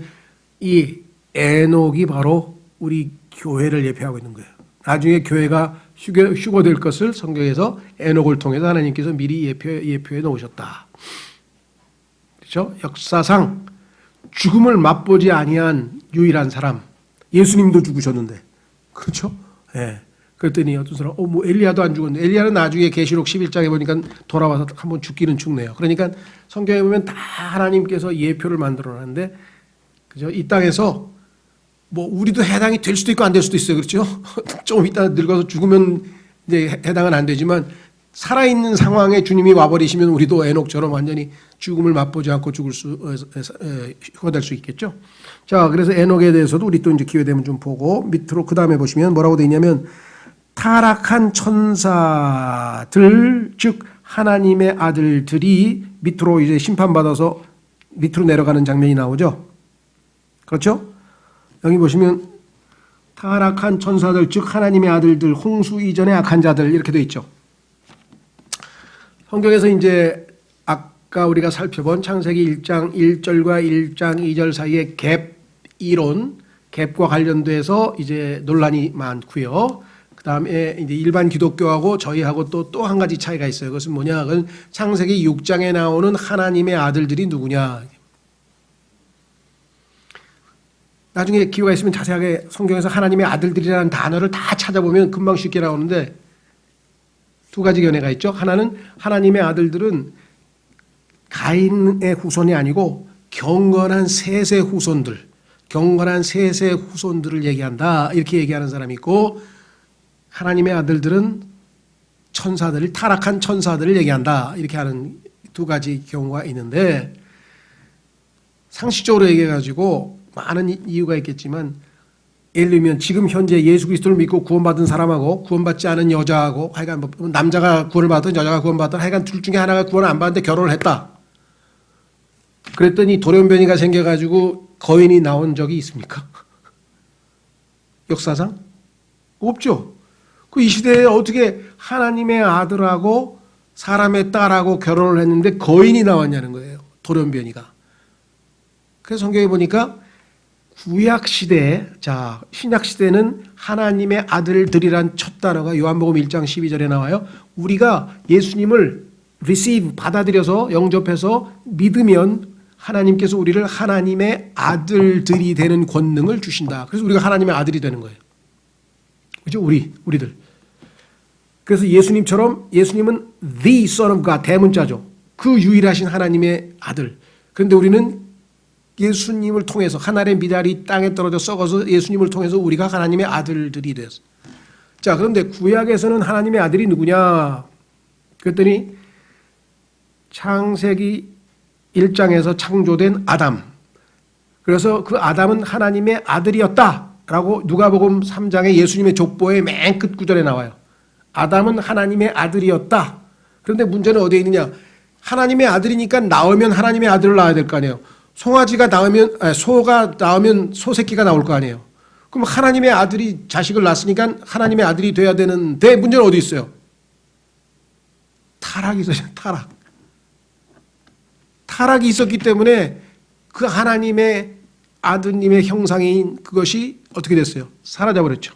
이 에녹이 바로 우리 교회를 예표하고 있는 거예요. 나중에 교회가 휴거될 것을 성경에서 에녹을 통해서 하나님께서 미리 예표해 놓으셨다. 그렇죠? 역사상 죽음을 맛보지 아니한 유일한 사람. 예수님도 죽으셨는데. 그렇죠? 예. 그랬더니 어떤 사람, 뭐 엘리야도 안 죽었는데, 엘리야는 나중에 계시록 11장에 보니까 돌아와서 한번 죽기는 죽네요. 그러니까 성경에 보면 다 하나님께서 예표를 만들어 놨는데, 그죠? 이 땅에서 뭐 우리도 해당이 될 수도 있고 안 될 수도 있어요. 그렇죠? 좀 이따 늙어서 죽으면 이제 해당은 안 되지만 살아있는 상황에 주님이 와버리시면 우리도 에녹처럼 완전히 죽음을 맛보지 않고 휴거될 수 있겠죠. 자, 그래서 에녹에 대해서도 우리 또 이제 기회 되면 좀 보고 밑으로 그 다음에 보시면 뭐라고 되어 있냐면 타락한 천사들 즉 하나님의 아들들이 밑으로 이제 심판받아서 밑으로 내려가는 장면이 나오죠. 그렇죠? 여기 보시면 타락한 천사들, 즉 하나님의 아들들, 홍수 이전의 악한 자들 이렇게 돼 있죠. 성경에서 이제 아까 우리가 살펴본 창세기 1장 1절과 1장 2절 사이의 갭 이론, 갭과 관련돼서 이제 논란이 많고요. 그다음에 이제 일반 기독교하고 저희하고 또 한 가지 차이가 있어요. 그것은 뭐냐? 그건 창세기 6장에 나오는 하나님의 아들들이 누구냐? 나중에 기회가 있으면 자세하게 성경에서 하나님의 아들들이라는 단어를 다 찾아보면 금방 쉽게 나오는데 두 가지 견해가 있죠. 하나는 하나님의 아들들은 가인의 후손이 아니고 경건한 셋의 후손들, 경건한 셋의 후손들을 얘기한다. 이렇게 얘기하는 사람이 있고, 하나님의 아들들은 천사들을, 타락한 천사들을 얘기한다. 이렇게 하는 두 가지 경우가 있는데, 상식적으로 얘기해가지고 많은 이유가 있겠지만, 예를 들면 지금 현재 예수 그리스도를 믿고 구원받은 사람하고 구원받지 않은 여자하고, 하여간 뭐 남자가 구원을 받든 여자가 구원받든 하여간 둘 중에 하나가 구원을 안 받는데 결혼을 했다. 그랬더니 돌연변이가 생겨가지고 거인이 나온 적이 있습니까? 역사상? 없죠. 그 이 시대에 어떻게 하나님의 아들하고 사람의 딸하고 결혼을 했는데 거인이 나왔냐는 거예요. 돌연변이가. 그래서 성경에 보니까 구약 시대에, 자, 신약 시대는 하나님의 아들들이란 첫 단어가 요한복음 1장 12절에 나와요. 우리가 예수님을 receive, 받아들여서 영접해서 믿으면 하나님께서 우리를 하나님의 아들들이 되는 권능을 주신다. 그래서 우리가 하나님의 아들이 되는 거예요. 그죠? 우리들. 그래서 예수님처럼, 예수님은 the Son of God, 대문자죠. 그 유일하신 하나님의 아들. 그런데 우리는 예수님을 통해서, 하늘의 미달이 땅에 떨어져 썩어서 예수님을 통해서 우리가 하나님의 아들들이 되었어요. 자, 그런데 구약에서는 하나님의 아들이 누구냐? 그랬더니 창세기 1장에서 창조된 아담. 그래서 그 아담은 하나님의 아들이었다라고 누가복음 3장의 예수님의 족보의 맨 끝 구절에 나와요. 아담은 하나님의 아들이었다. 그런데 문제는 어디에 있느냐? 하나님의 아들이니까 나오면 하나님의 아들을 낳아야 될 거 아니에요. 송아지가 나오면, 소가 나오면 소새끼가 나올 거 아니에요. 그럼 하나님의 아들이 자식을 낳았으니까 하나님의 아들이 돼야 되는데 문제는 어디 있어요? 타락이 있어요. 타락이 있었기 때문에 그 하나님의 아드님의 형상인 그것이 어떻게 됐어요? 사라져버렸죠.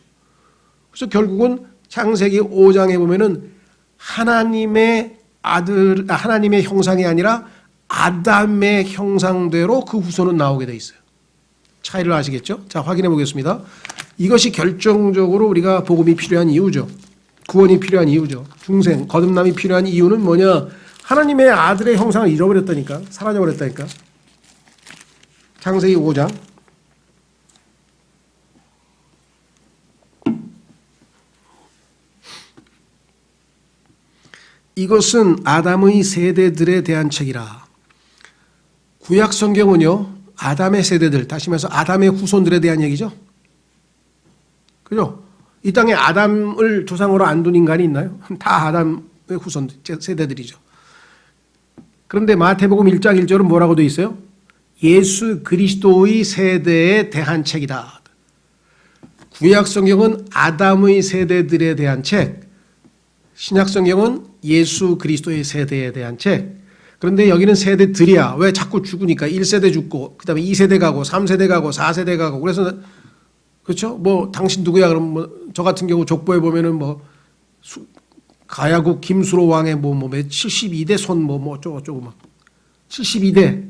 그래서 결국은 창세기 5장에 보면은 하나님의 아들, 하나님의 형상이 아니라 아담의 형상대로 그 후손은 나오게 돼 있어요. 차이를 아시겠죠? 자, 확인해 보겠습니다. 이것이 결정적으로 우리가 복음이 필요한 이유죠. 구원이 필요한 이유죠. 중생, 거듭남이 필요한 이유는 뭐냐? 하나님의 아들의 형상을 잃어버렸다니까. 사라져버렸다니까. 창세기 5장. 이것은 아담의 세대들에 대한 책이라. 구약 성경은요, 아담의 세대들, 다시 말해서 아담의 후손들에 대한 얘기죠. 그죠? 이 땅에 아담을 조상으로 안 둔 인간이 있나요? 다 아담의 후손들, 세대들이죠. 그런데 마태복음 1장 1절은 뭐라고 되어 있어요? 예수 그리스도의 세대에 대한 책이다. 구약 성경은 아담의 세대들에 대한 책, 신약 성경은 예수 그리스도의 세대에 대한 책. 그런데 여기는 세대들이야. 왜? 자꾸 죽으니까 1세대 죽고 그 다음에 2세대 가고 3세대 가고 4세대 가고. 그래서 그렇죠? 뭐 당신 누구야? 그럼 뭐 저 같은 경우 족보에 보면은 뭐 가야국 김수로 왕의 뭐 72대 손 뭐 어쩌고 막 72대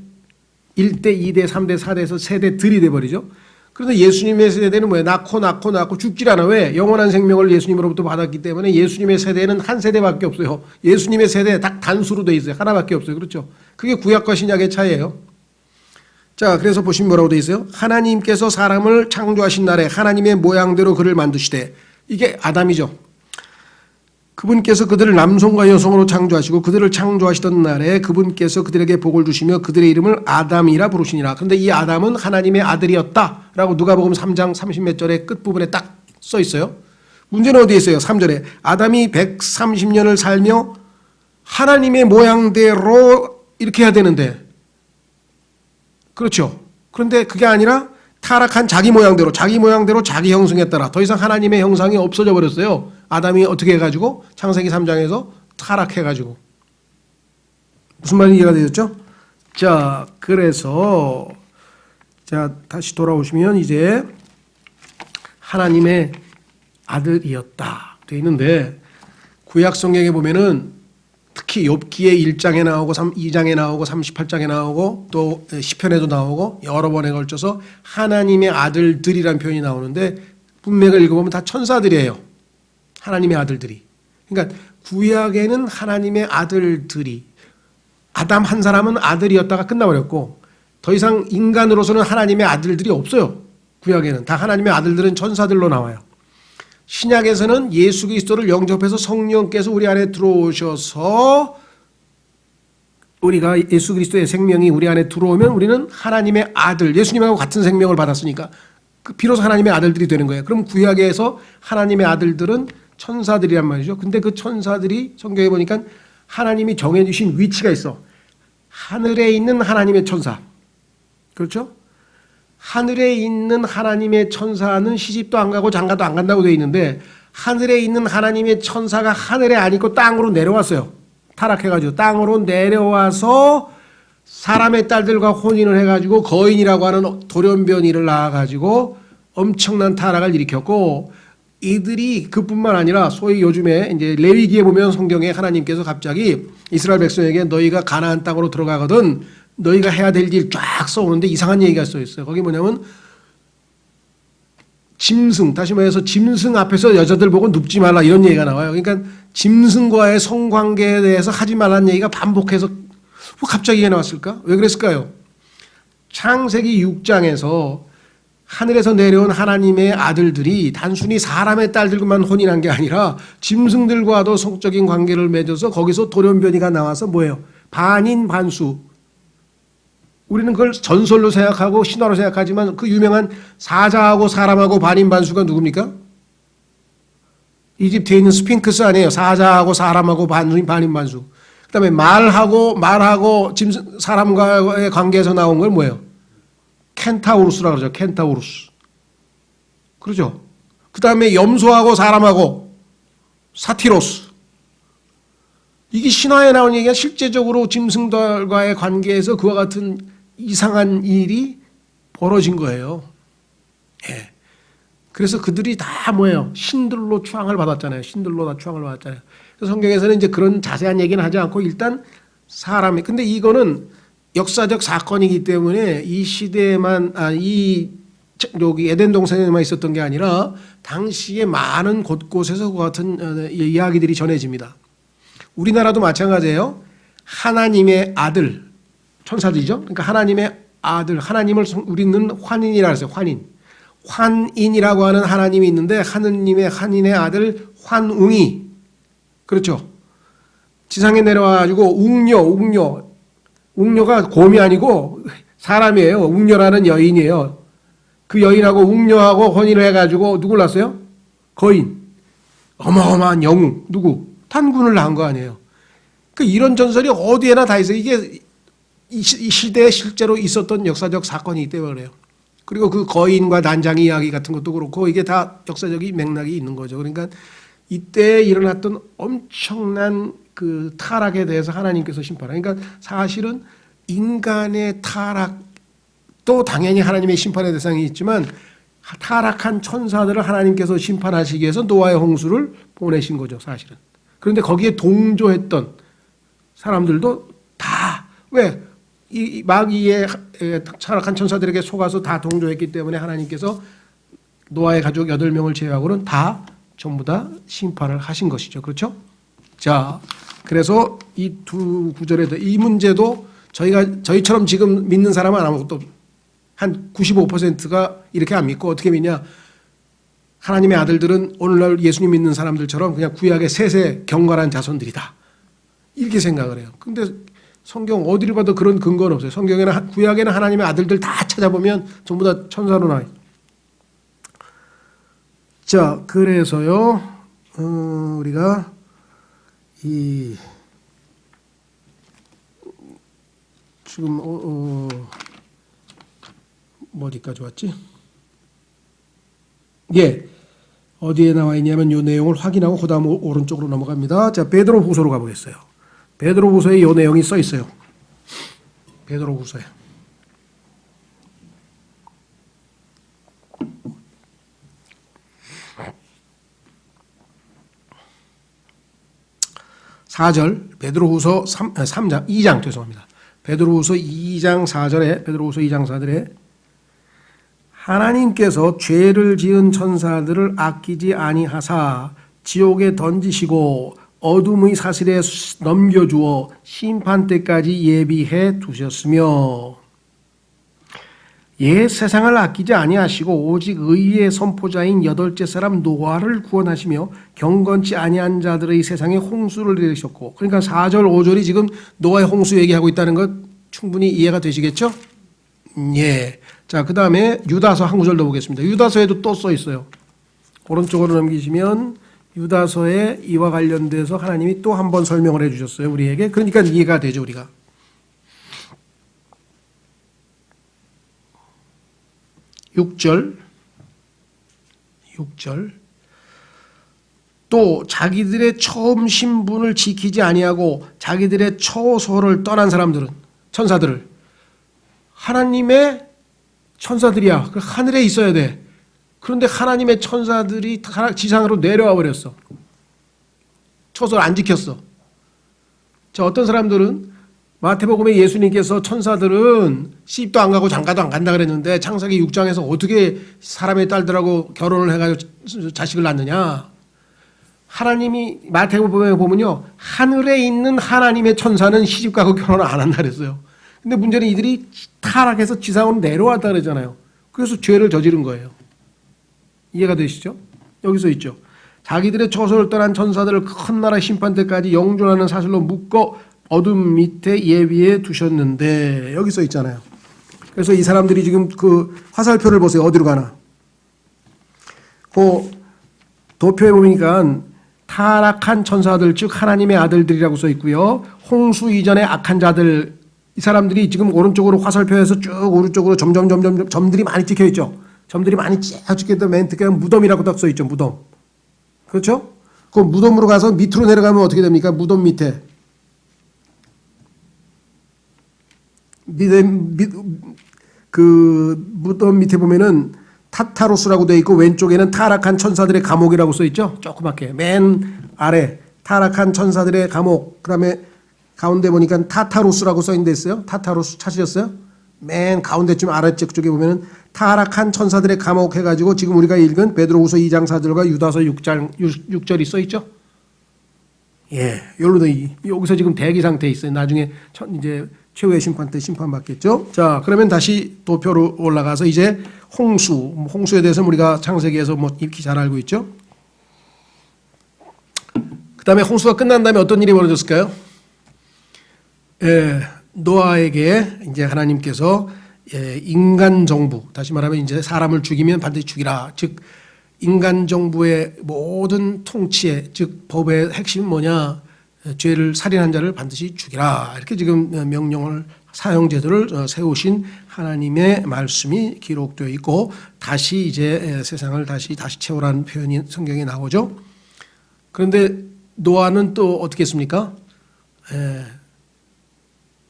1대 2대 3대 4대에서 세대들이 돼버리죠. 그래서 예수님의 세대는 뭐예요? 낳고 죽질 않아. 왜? 영원한 생명을 예수님으로부터 받았기 때문에 예수님의 세대는 한 세대밖에 없어요. 예수님의 세대 딱 단수로 돼 있어요. 하나밖에 없어요. 그렇죠? 그게 구약과 신약의 차이예요. 자, 그래서 보시면 뭐라고 돼 있어요? 하나님께서 사람을 창조하신 날에 하나님의 모양대로 그를 만드시되, 이게 아담이죠. 그분께서 그들을 남성과 여성으로 창조하시고 그들을 창조하시던 날에 그분께서 그들에게 복을 주시며 그들의 이름을 아담이라 부르시니라. 그런데 이 아담은 하나님의 아들이었다라고 누가복음 3장 30몇 절의 끝부분에 딱 써 있어요. 문제는 어디에 있어요? 3절에 아담이 130년을 살며 하나님의 모양대로 이렇게 해야 되는데, 그렇죠. 그런데 그게 아니라 타락한 자기 모양대로 자기 형상에 따라 더 이상 하나님의 형상이 없어져 버렸어요. 아담이 어떻게 해가지고 창세기 3장에서 타락해가지고. 무슨 말이 이해가 되셨죠? 자, 그래서 자 다시 돌아오시면 이제 하나님의 아들이었다 돼 있는데, 구약 성경에 보면은 특히 욥기의 1장에 나오고 2장에 나오고 38장에 나오고 또 시편에도 나오고 여러 번에 걸쳐서 하나님의 아들들이라는 표현이 나오는데, 문맥을 읽어보면 다 천사들이에요. 하나님의 아들들이. 그러니까 구약에는 하나님의 아들들이, 아담 한 사람은 아들이었다가 끝나버렸고 더 이상 인간으로서는 하나님의 아들들이 없어요. 구약에는 다 하나님의 아들들은 천사들로 나와요. 신약에서는 예수 그리스도를 영접해서 성령께서 우리 안에 들어오셔서 우리가 예수 그리스도의 생명이 우리 안에 들어오면 우리는 하나님의 아들, 예수님하고 같은 생명을 받았으니까 비로소 하나님의 아들들이 되는 거예요. 그럼 구약에서 하나님의 아들들은 천사들이란 말이죠. 근데 그 천사들이 성경에 보니까 하나님이 정해주신 위치가 있어. 하늘에 있는 하나님의 천사. 그렇죠? 하늘에 있는 하나님의 천사는 시집도 안 가고 장가도 안 간다고 되어 있는데, 하늘에 있는 하나님의 천사가 하늘에 안 있고 땅으로 내려왔어요. 타락해가지고 땅으로 내려와서 사람의 딸들과 혼인을 해가지고 거인이라고 하는 돌연변이를 낳아가지고 엄청난 타락을 일으켰고, 이들이 그뿐만 아니라 소위 요즘에 이제 레위기에 보면 성경에 하나님께서 갑자기 이스라엘 백성에게 너희가 가나안 땅으로 들어가거든 너희가 해야 될 일 쫙 써오는데 이상한 얘기가 써 있어요. 거기 뭐냐면 짐승, 다시 말해서 짐승 앞에서 여자들 보고 눕지 말라 이런 얘기가 나와요. 그러니까 짐승과의 성관계에 대해서 하지 말라는 얘기가 반복해서 갑자기 이게 나왔을까? 왜 그랬을까요? 창세기 6장에서 하늘에서 내려온 하나님의 아들들이 단순히 사람의 딸들과만 혼인한 게 아니라 짐승들과도 성적인 관계를 맺어서 거기서 돌연변이가 나와서 뭐예요? 반인 반수. 우리는 그걸 전설로 생각하고 신화로 생각하지만 그 유명한 사자하고 사람하고 반인 반수가 누굽니까? 이집트에 있는 스핑크스 아니에요. 사자하고 사람하고 반인 반수. 그다음에 말하고 짐승 사람과의 관계에서 나온 걸 뭐예요? 켄타우루스라고 그러죠. 켄타우루스. 그러죠. 그다음에 염소하고 사람하고 사티로스. 이게 신화에 나온 얘기가 실제적으로 짐승들과의 관계에서 그와 같은 이상한 일이 벌어진 거예요. 예. 그래서 그들이 다 뭐예요? 신들로 추앙을 받았잖아요. 신들로 다 추앙을 받았잖아요. 그래서 성경에서는 이제 그런 자세한 얘기는 하지 않고 일단 사람이, 근데 이거는 역사적 사건이기 때문에 이 시대에만, 여기 에덴 동산에만 있었던 게 아니라 당시에 많은 곳곳에서 그 같은 이야기들이 전해집니다. 우리나라도 마찬가지예요. 하나님의 아들, 천사들이죠. 그러니까 하나님의 아들, 하나님을 우리는 환인이라고 했어요. 환인이라고 하는 하나님이 있는데 하느님의 환인의 아들 환웅이, 그렇죠. 지상에 내려와가지고 웅녀가 곰이 아니고 사람이에요. 웅녀라는 여인이에요. 그 여인하고 웅녀하고 혼인을 해가지고 누굴 낳았어요? 거인. 어마어마한 영웅. 누구? 탄군을 낳은 거 아니에요. 그 이런 전설이 어디에나 다 있어요. 이게 이 시대에 실제로 있었던 역사적 사건이기 때문에 그래요. 그리고 그 거인과 난장 이야기 같은 것도 그렇고 이게 다 역사적인 맥락이 있는 거죠. 그러니까 이때 일어났던 엄청난 그 타락에 대해서 하나님께서 심판하는, 그러니까 사실은 인간의 타락도 당연히 하나님의 심판의 대상이 있지만 타락한 천사들을 하나님께서 심판하시기 위해서 노아의 홍수를 보내신 거죠, 사실은. 그런데 거기에 동조했던 사람들도 다 왜? 이 마귀의 타락한 천사들에게 속아서 다 동조했기 때문에 하나님께서 노아의 가족 8명을 제외하고는 다 전부 다 심판을 하신 것이죠. 그렇죠? 자, 그래서 이 두 구절에도 이 문제도 저희처럼 지금 믿는 사람은 아무것도 한 95%가 이렇게 안 믿고 어떻게 믿냐? 하나님의 아들들은 오늘날 예수님 믿는 사람들처럼 그냥 구약의 세세 경건한 자손들이다. 이렇게 생각을 해요. 근데 성경 어디를 봐도 그런 근거는 없어요. 성경에는, 구약에는 하나님의 아들들 다 찾아보면 전부 다 천사로 나와요. 자, 그래서요, 우리가 지금 어디까지 왔지? 예. 어디에 나와 있냐면 이 내용을 확인하고 그 다음 오른쪽으로 넘어갑니다. 자, 베드로후서로 가보겠어요. 베드로후서에 이 내용이 써 있어요. 베드로후서에. 베드로후서 2장 죄송합니다. 베드로후서 2장 4절에 베드로후서 2장 4절에 하나님께서 죄를 지은 천사들을 아끼지 아니하사 지옥에 던지시고 어둠의 사슬에 넘겨주어 심판 때까지 예비해 두셨으며 세상을 아끼지 아니하시고 오직 의의 선포자인 여덟째 사람 노아를 구원하시며 경건치 아니한 자들의 세상에 홍수를 내리셨고, 그러니까 4절 5절이 지금 노아의 홍수 얘기하고 있다는 것 충분히 이해가 되시겠죠? 예. 자, 그 다음에 유다서 한 구절 더 보겠습니다. 유다서에도 또 써 있어요. 오른쪽으로 넘기시면 유다서에 이와 관련돼서 하나님이 또 한 번 설명을 해 주셨어요, 우리에게. 그러니까 이해가 되죠, 우리가. 6절 또 자기들의 처음 신분을 지키지 아니하고 자기들의 처소를 떠난 사람들은 천사들을 하나님의 천사들이야. 하늘에 있어야 돼. 그런데 하나님의 천사들이 지상으로 내려와 버렸어. 처소를 안 지켰어. 자, 어떤 사람들은 마태복음에 예수님께서 천사들은 시집도 안 가고 장가도 안 간다 그랬는데 창세기 6장에서 어떻게 사람의 딸들하고 결혼을 해가지고 자식을 낳느냐. 하나님이 마태복음에 보면요, 하늘에 있는 하나님의 천사는 시집가고 결혼을 안 한다 그랬어요. 근데 문제는 이들이 타락해서 지상으로 내려왔다 그러잖아요. 그래서 죄를 저지른 거예요. 이해가 되시죠? 여기서 있죠. 자기들의 처소를 떠난 천사들을 큰 나라 심판 때까지 영존하는 사슬로 묶어 어둠 밑에 예비해 두셨는데, 여기 써 있잖아요. 그래서 이 사람들이 지금 그 화살표를 보세요. 어디로 가나. 그 도표에 보니까 타락한 천사들, 즉 하나님의 아들들이라고 써 있고요. 홍수 이전의 악한 자들, 이 사람들이 지금 오른쪽으로 화살표에서 쭉 오른쪽으로 점점 점들이 많이 찍혀 있죠. 점들이 많이 쫙 찍혀 있던 맨 끝에 무덤이라고 딱 써 있죠. 무덤. 그렇죠? 그 무덤으로 가서 밑으로 내려가면 어떻게 됩니까? 무덤 밑에. 그 무덤 밑에 보면은 타타로스라고 되어 있고 왼쪽에는 타락한 천사들의 감옥이라고 써 있죠. 조그맣게 맨 아래 타락한 천사들의 감옥. 그다음에 가운데 보니까 타타로스라고 써 있는 데 있어요. 타타로스 찾으셨어요? 맨 가운데쯤 아래쪽 쪽에 보면은 타락한 천사들의 감옥 해가지고 지금 우리가 읽은 베드로후서 2장 4절과 유다서 6절이 써 있죠. 예, 여기서 지금 대기 상태에 있어요. 나중에 이제 최후의 심판 때 심판받겠죠. 자, 그러면 다시 도표로 올라가서 이제 홍수에 대해서 우리가 창세기에서 익히 잘 알고 있죠. 그 다음에 홍수가 끝난 다음에 어떤 일이 벌어졌을까요? 노아에게 이제 하나님께서 인간 정부, 다시 말하면 이제 사람을 죽이면 반드시 죽이라. 즉 인간 정부의 모든 통치의, 즉 법의 핵심은 뭐냐? 죄를 살인한 자를 반드시 죽이라. 이렇게 지금 명령을, 사형제도를 세우신 하나님의 말씀이 기록되어 있고, 다시 이제 세상을 다시 채우라는 표현이 성경에 나오죠. 그런데 노아는 또 어떻게 했습니까?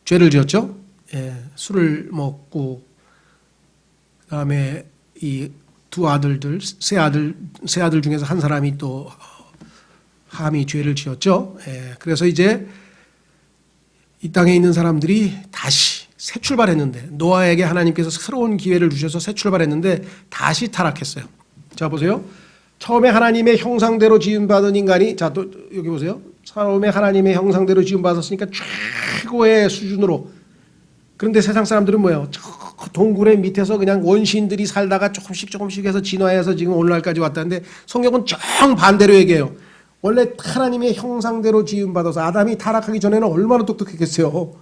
죄를 지었죠. 술을 먹고, 그다음에 이 두 아들들, 세 아들 중에서 한 사람이 또 함이 죄를 지었죠. 그래서 이제 이 땅에 있는 사람들이 다시 새 출발했는데, 노아에게 하나님께서 새로운 기회를 주셔서 새 출발했는데 다시 타락했어요. 자, 보세요. 처음에 하나님의 형상대로 지음받은 인간이, 자, 또 여기 보세요. 처음에 하나님의 형상대로 지음받았으니까 최고의 수준으로. 그런데 세상 사람들은 뭐예요? 저 동굴의 밑에서 그냥 원시인들이 살다가 조금씩 해서 진화해서 지금 오늘날까지 왔다는데, 성경은 정반대로 얘기해요. 원래 하나님의 형상대로 지음받아서 아담이 타락하기 전에는 얼마나 똑똑했겠어요.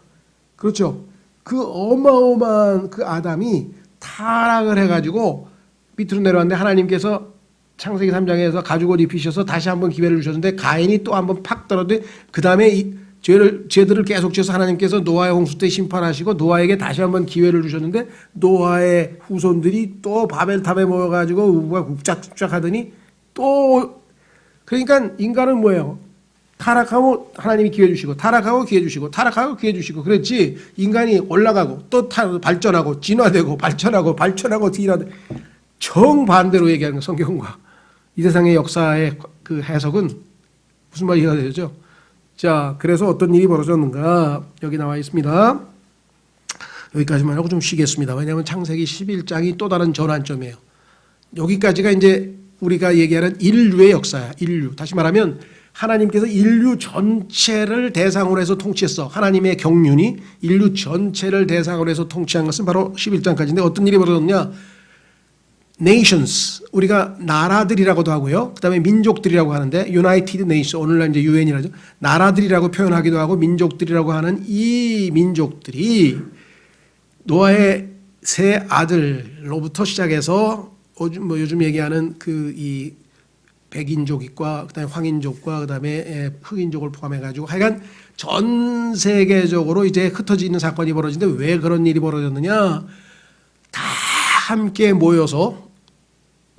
그렇죠? 그 어마어마한 그 아담이 타락을 해가지고 밑으로 내려왔는데, 하나님께서 창세기 3장에서 가죽옷 입히셔서 다시 한번 기회를 주셨는데, 가인이 또 한번 팍 떨어졌는데, 그 다음에 죄들을 계속 지어서 하나님께서 노아의 홍수 때 심판하시고 노아에게 다시 한번 기회를 주셨는데 노아의 후손들이 또 바벨탑에 모여가지고 우가 굽작굽작 하더니 또 그러니까 인간은 뭐예요? 타락하고 하나님이 기회 주시고 타락하고 기회 주시고 타락하고 기회 주시고 그랬지 인간이 올라가고 또 발전하고 진화되고 발전하고 진화되고 정반대로 얘기하는 성경과 이 세상의 역사의 그 해석은 무슨 말이 이해가 되죠? 자, 그래서 어떤 일이 벌어졌는가 여기 나와 있습니다. 여기까지만 하고 좀 쉬겠습니다. 왜냐하면 창세기 11장이 또 다른 전환점이에요. 여기까지가 이제 우리가 얘기하는 인류의 역사야. 인류. 다시 말하면 하나님께서 인류 전체를 대상으로 해서 통치했어. 하나님의 경륜이 인류 전체를 대상으로 해서 통치한 것은 바로 11장까지인데 어떤 일이 벌어졌냐? nations, 우리가 나라들이라고도 하고요. 그 다음에 민족들이라고 하는데 United Nations, 오늘날 이제 UN이라죠. 나라들이라고 표현하기도 하고 민족들이라고 하는 이 민족들이 노아의 세 아들로부터 시작해서 요즘 얘기하는 그 이 백인족과 그다음에 황인족과 그다음에 흑인족을 포함해가지고 하여간 전 세계적으로 이제 흩어지는 사건이 벌어지는데 왜 그런 일이 벌어졌느냐? 다 함께 모여서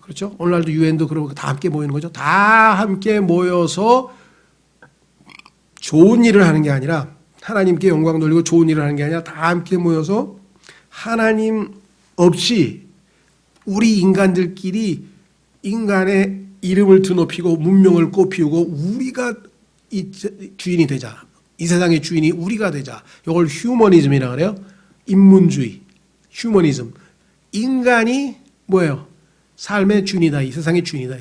그렇죠? 오늘날도 유엔도 그러고 다 함께 모이는 거죠. 다 함께 모여서 좋은 일을 하는 게 아니라 하나님께 영광 돌리고 좋은 일을 하는 게 아니라 다 함께 모여서 하나님 없이 우리 인간들끼리 인간의 이름을 드높이고 문명을 꽃피우고 우리가 이 주인이 되자. 이 세상의 주인이 우리가 되자. 이걸 휴머니즘이라고 그래요. 인문주의, 휴머니즘. 인간이 뭐예요? 삶의 주인이다. 이 세상의 주인이다.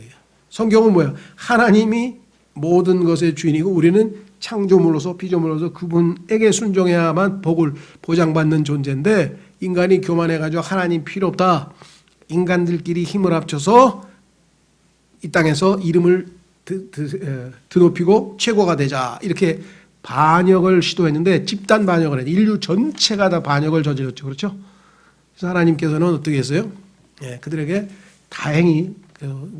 성경은 뭐예요? 하나님이 모든 것의 주인이고 우리는 창조물로서 피조물로서 그분에게 순종해야만 복을 보장받는 존재인데 인간이 교만해가지고 하나님 필요 없다. 인간들끼리 힘을 합쳐서 이 땅에서 이름을 드높이고 최고가 되자. 이렇게 반역을 시도했는데 집단 반역을 했는데 인류 전체가 다 반역을 저질렀죠. 그렇죠? 그래서 하나님께서는 어떻게 했어요? 예, 그들에게 다행히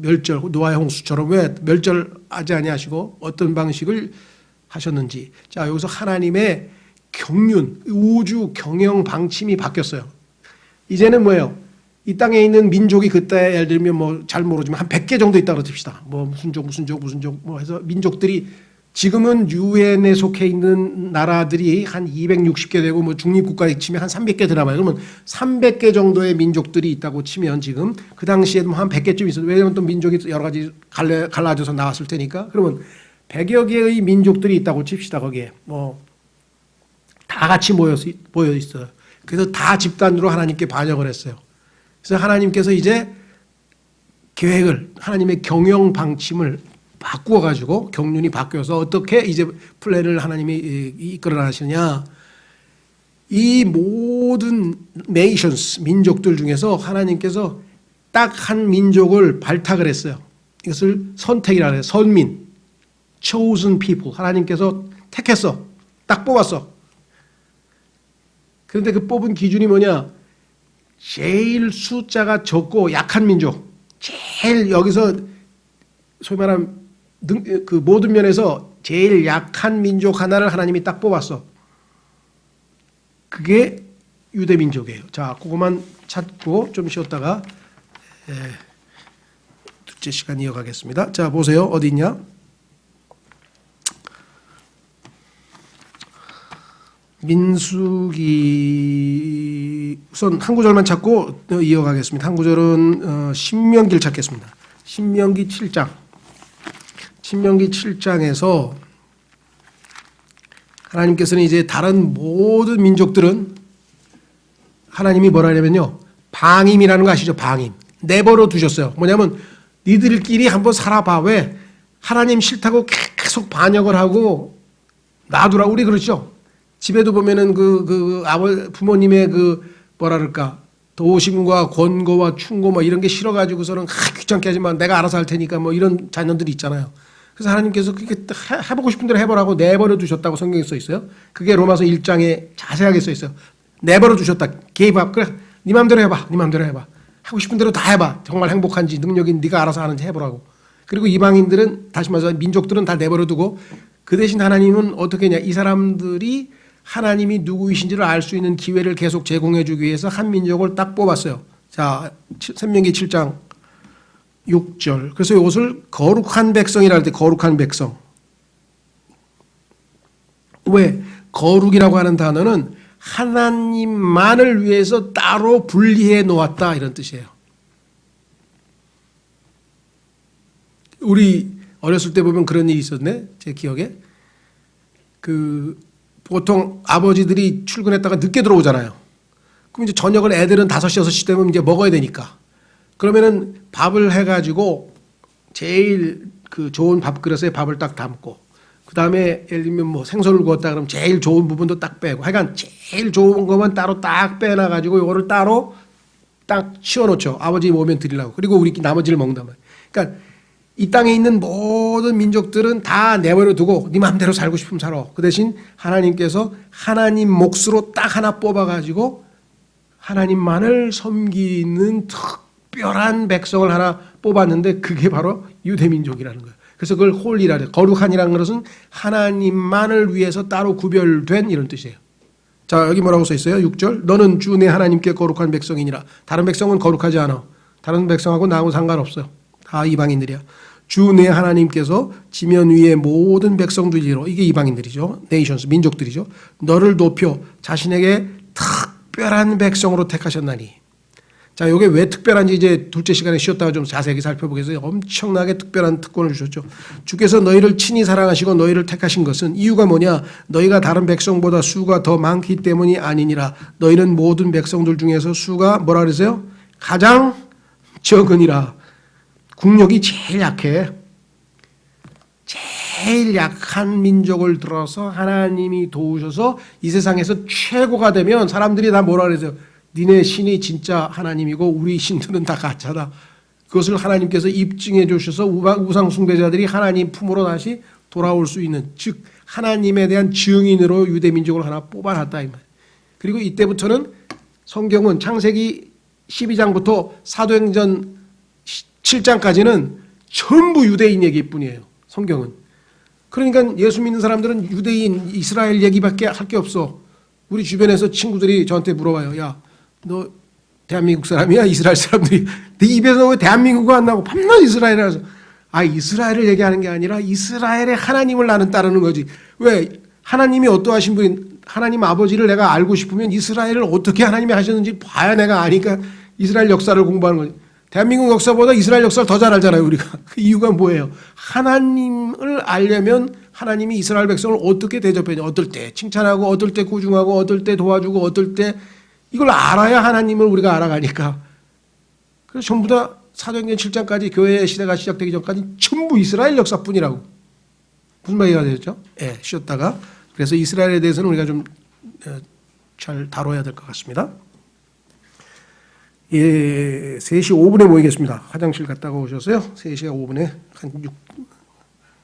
멸절, 노아의 홍수처럼 왜 멸절하지 아니하시고 어떤 방식을 하셨는지. 자, 여기서 하나님의 경륜, 우주 경영 방침이 바뀌었어요. 이제는 뭐예요? 이 땅에 있는 민족이 그때 예를 들면 뭐 잘 모르지만 한 100개 정도 있다고 칩시다. 뭐 무슨 족 뭐 해서 민족들이 지금은 유엔에 속해 있는 나라들이 한 260개 되고 뭐 중립국가에 치면 한 300개 드나마요. 그러면 300개 정도의 민족들이 있다고 치면 지금 그 당시에도 한 100개쯤 있어요. 왜냐하면 또 민족이 여러 가지 갈라져서 나왔을 테니까. 그러면 100여 개의 민족들이 있다고 칩시다. 거기에 뭐 다 같이 모여 있어요. 그래서 다 집단으로 하나님께 반역을 했어요. 그래서 하나님께서 이제 계획을 하나님의 경영 방침을 바꾸어 가지고 경륜이 바뀌어서 어떻게 이제 플랜을 하나님이 이끌어 나가시느냐. 이 모든 네이션스 민족들 중에서 하나님께서 딱 한 민족을 발탁을 했어요. 이것을 선택이라 해요. 선민, chosen people. 하나님께서 택했어. 딱 뽑았어. 그런데 그 뽑은 기준이 뭐냐? 제일 숫자가 적고 약한 민족. 제일 여기서 소위 말하면 그 모든 면에서 제일 약한 민족 하나를 하나님이 딱 뽑았어. 그게 유대 민족이에요. 자, 그것만 찾고 좀 쉬었다가 둘째 시간 이어가겠습니다. 자, 보세요. 어디 있냐? 민수기 우선 한 구절만 찾고 이어가겠습니다. 한 구절은 신명기를 찾겠습니다. 신명기 7장. 신명기 7장에서 하나님께서는 이제 다른 모든 민족들은 하나님이 뭐라 하냐면요. 방임이라는 거 아시죠? 방임. 내버려 두셨어요. 뭐냐면 니들끼리 한번 살아봐. 왜? 하나님 싫다고 계속 반역을 하고 놔두라. 우리 그렇죠? 집에도 보면은 부모님의 뭐라 그럴까. 도심과 권고와 충고 뭐 이런 게 싫어가지고서는 귀찮게 하지만 내가 알아서 할 테니까 뭐 이런 자녀들이 있잖아요. 그래서 하나님께서 그렇게 해보고 싶은 대로 해보라고 내버려 두셨다고 성경에 써 있어요. 그게 로마서 1장에 자세하게 써 있어요. 내버려 두셨다. gave up. 그래. 네 맘대로 해봐. 네 맘대로 해봐. 하고 싶은 대로 다 해봐. 정말 행복한지 능력이 네가 알아서 하는지 해보라고. 그리고 이방인들은 다시 말해서 민족들은 다 내버려 두고 그 대신 하나님은 어떻게 했냐? 이 사람들이 하나님이 누구이신지를 알 수 있는 기회를 계속 제공해 주기 위해서 한 민족을 딱 뽑았어요. 자,申命記 7장 6절. 그래서 이것을 거룩한 백성이라 할 때 거룩한 백성. 왜? 거룩이라고 하는 단어는 하나님만을 위해서 따로 분리해 놓았다 이런 뜻이에요. 우리 어렸을 때 보면 그런 일이 있었네. 제 기억에. 보통 아버지들이 출근했다가 늦게 들어오잖아요. 그럼 이제 저녁을 애들은 5시, 6시 되면 이제 먹어야 되니까. 그러면은 밥을 해가지고 제일 좋은 밥그릇에 밥을 딱 담고, 그 다음에 예를 들면 뭐 생선을 구웠다 그러면 제일 좋은 부분도 딱 빼고, 하여간 제일 좋은 것만 따로 딱 빼놔가지고 요거를 따로 딱 치워놓죠. 아버지 오면 드리려고. 그리고 우리 나머지를 먹는단 말이에요. 그러니까 이 땅에 있는 모든 민족들은 다 내버려 두고 네 마음대로 살고 싶으면 살아. 그 대신 하나님께서 하나님 몫으로 딱 하나 뽑아가지고 하나님만을 섬기는 특별한 백성을 하나 뽑았는데 그게 바로 유대민족이라는 거예요. 그래서 그걸 홀리라 그래요. 거룩한이라는 것은 하나님만을 위해서 따로 구별된 이런 뜻이에요. 자, 여기 뭐라고 써 있어요? 6절. 너는 주 내 하나님께 거룩한 백성이니라. 다른 백성은 거룩하지 않아. 다른 백성하고 나하고 상관없어요. 다 이방인들이야. 주 내 하나님께서 지면 위의 모든 백성들이로, 이게 이방인들이죠. 네이션스, 민족들이죠. 너를 높여 자신에게 특별한 백성으로 택하셨나니. 자, 이게 왜 특별한지 이제 둘째 시간에 쉬었다가 좀 자세히 살펴보겠어요. 엄청나게 특별한 특권을 주셨죠. 주께서 너희를 친히 사랑하시고 너희를 택하신 것은 이유가 뭐냐? 너희가 다른 백성보다 수가 더 많기 때문이 아니니라. 너희는 모든 백성들 중에서 수가 뭐라 그러세요? 가장 적으니라. 국력이 제일 약해. 제일 약한 민족을 들어서 하나님이 도우셔서 이 세상에서 최고가 되면 사람들이 다 뭐라 그러세요? 니네 신이 진짜 하나님이고 우리 신들은 다 가짜다. 그것을 하나님께서 입증해 주셔서 우상 숭배자들이 하나님 품으로 다시 돌아올 수 있는, 즉 하나님에 대한 증인으로 유대민족을 하나 뽑아놨다 이 말. 그리고 이때부터는 성경은 창세기 12장부터 사도행전 7장까지는 전부 유대인 얘기뿐이에요. 성경은. 그러니까 예수 믿는 사람들은 유대인, 이스라엘 얘기밖에 할 게 없어. 우리 주변에서 친구들이 저한테 물어봐요. 야, 너 대한민국 사람이야? 이스라엘 사람들이 네 입에서 왜 대한민국어 안 나오고 밤낮 이스라엘이라서. 이스라엘을 얘기하는 게 아니라 이스라엘의 하나님을 나는 따르는 거지. 왜? 하나님이 어떠하신 분이, 하나님 아버지를 내가 알고 싶으면 이스라엘을 어떻게 하나님이 하셨는지 봐야 내가 아니까 이스라엘 역사를 공부하는 거지. 대한민국 역사보다 이스라엘 역사를 더 잘 알잖아요, 우리가. 그 이유가 뭐예요? 하나님을 알려면 하나님이 이스라엘 백성을 어떻게 대접했냐, 어떨 때 칭찬하고, 어떨 때 구중하고, 어떨 때 도와주고, 어떨 때, 이걸 알아야 하나님을 우리가 알아가니까. 그래서 전부 다 사도행전 7장까지 교회의 시대가 시작되기 전까지 전부 이스라엘 역사뿐이라고. 무슨 말이가 되죠? 예, 쉬었다가. 그래서 이스라엘에 대해서는 우리가 좀 잘 다뤄야 될 것 같습니다. 예, 3시 5분에 모이겠습니다. 화장실 갔다가 오셔서요. 3시가 5분에 한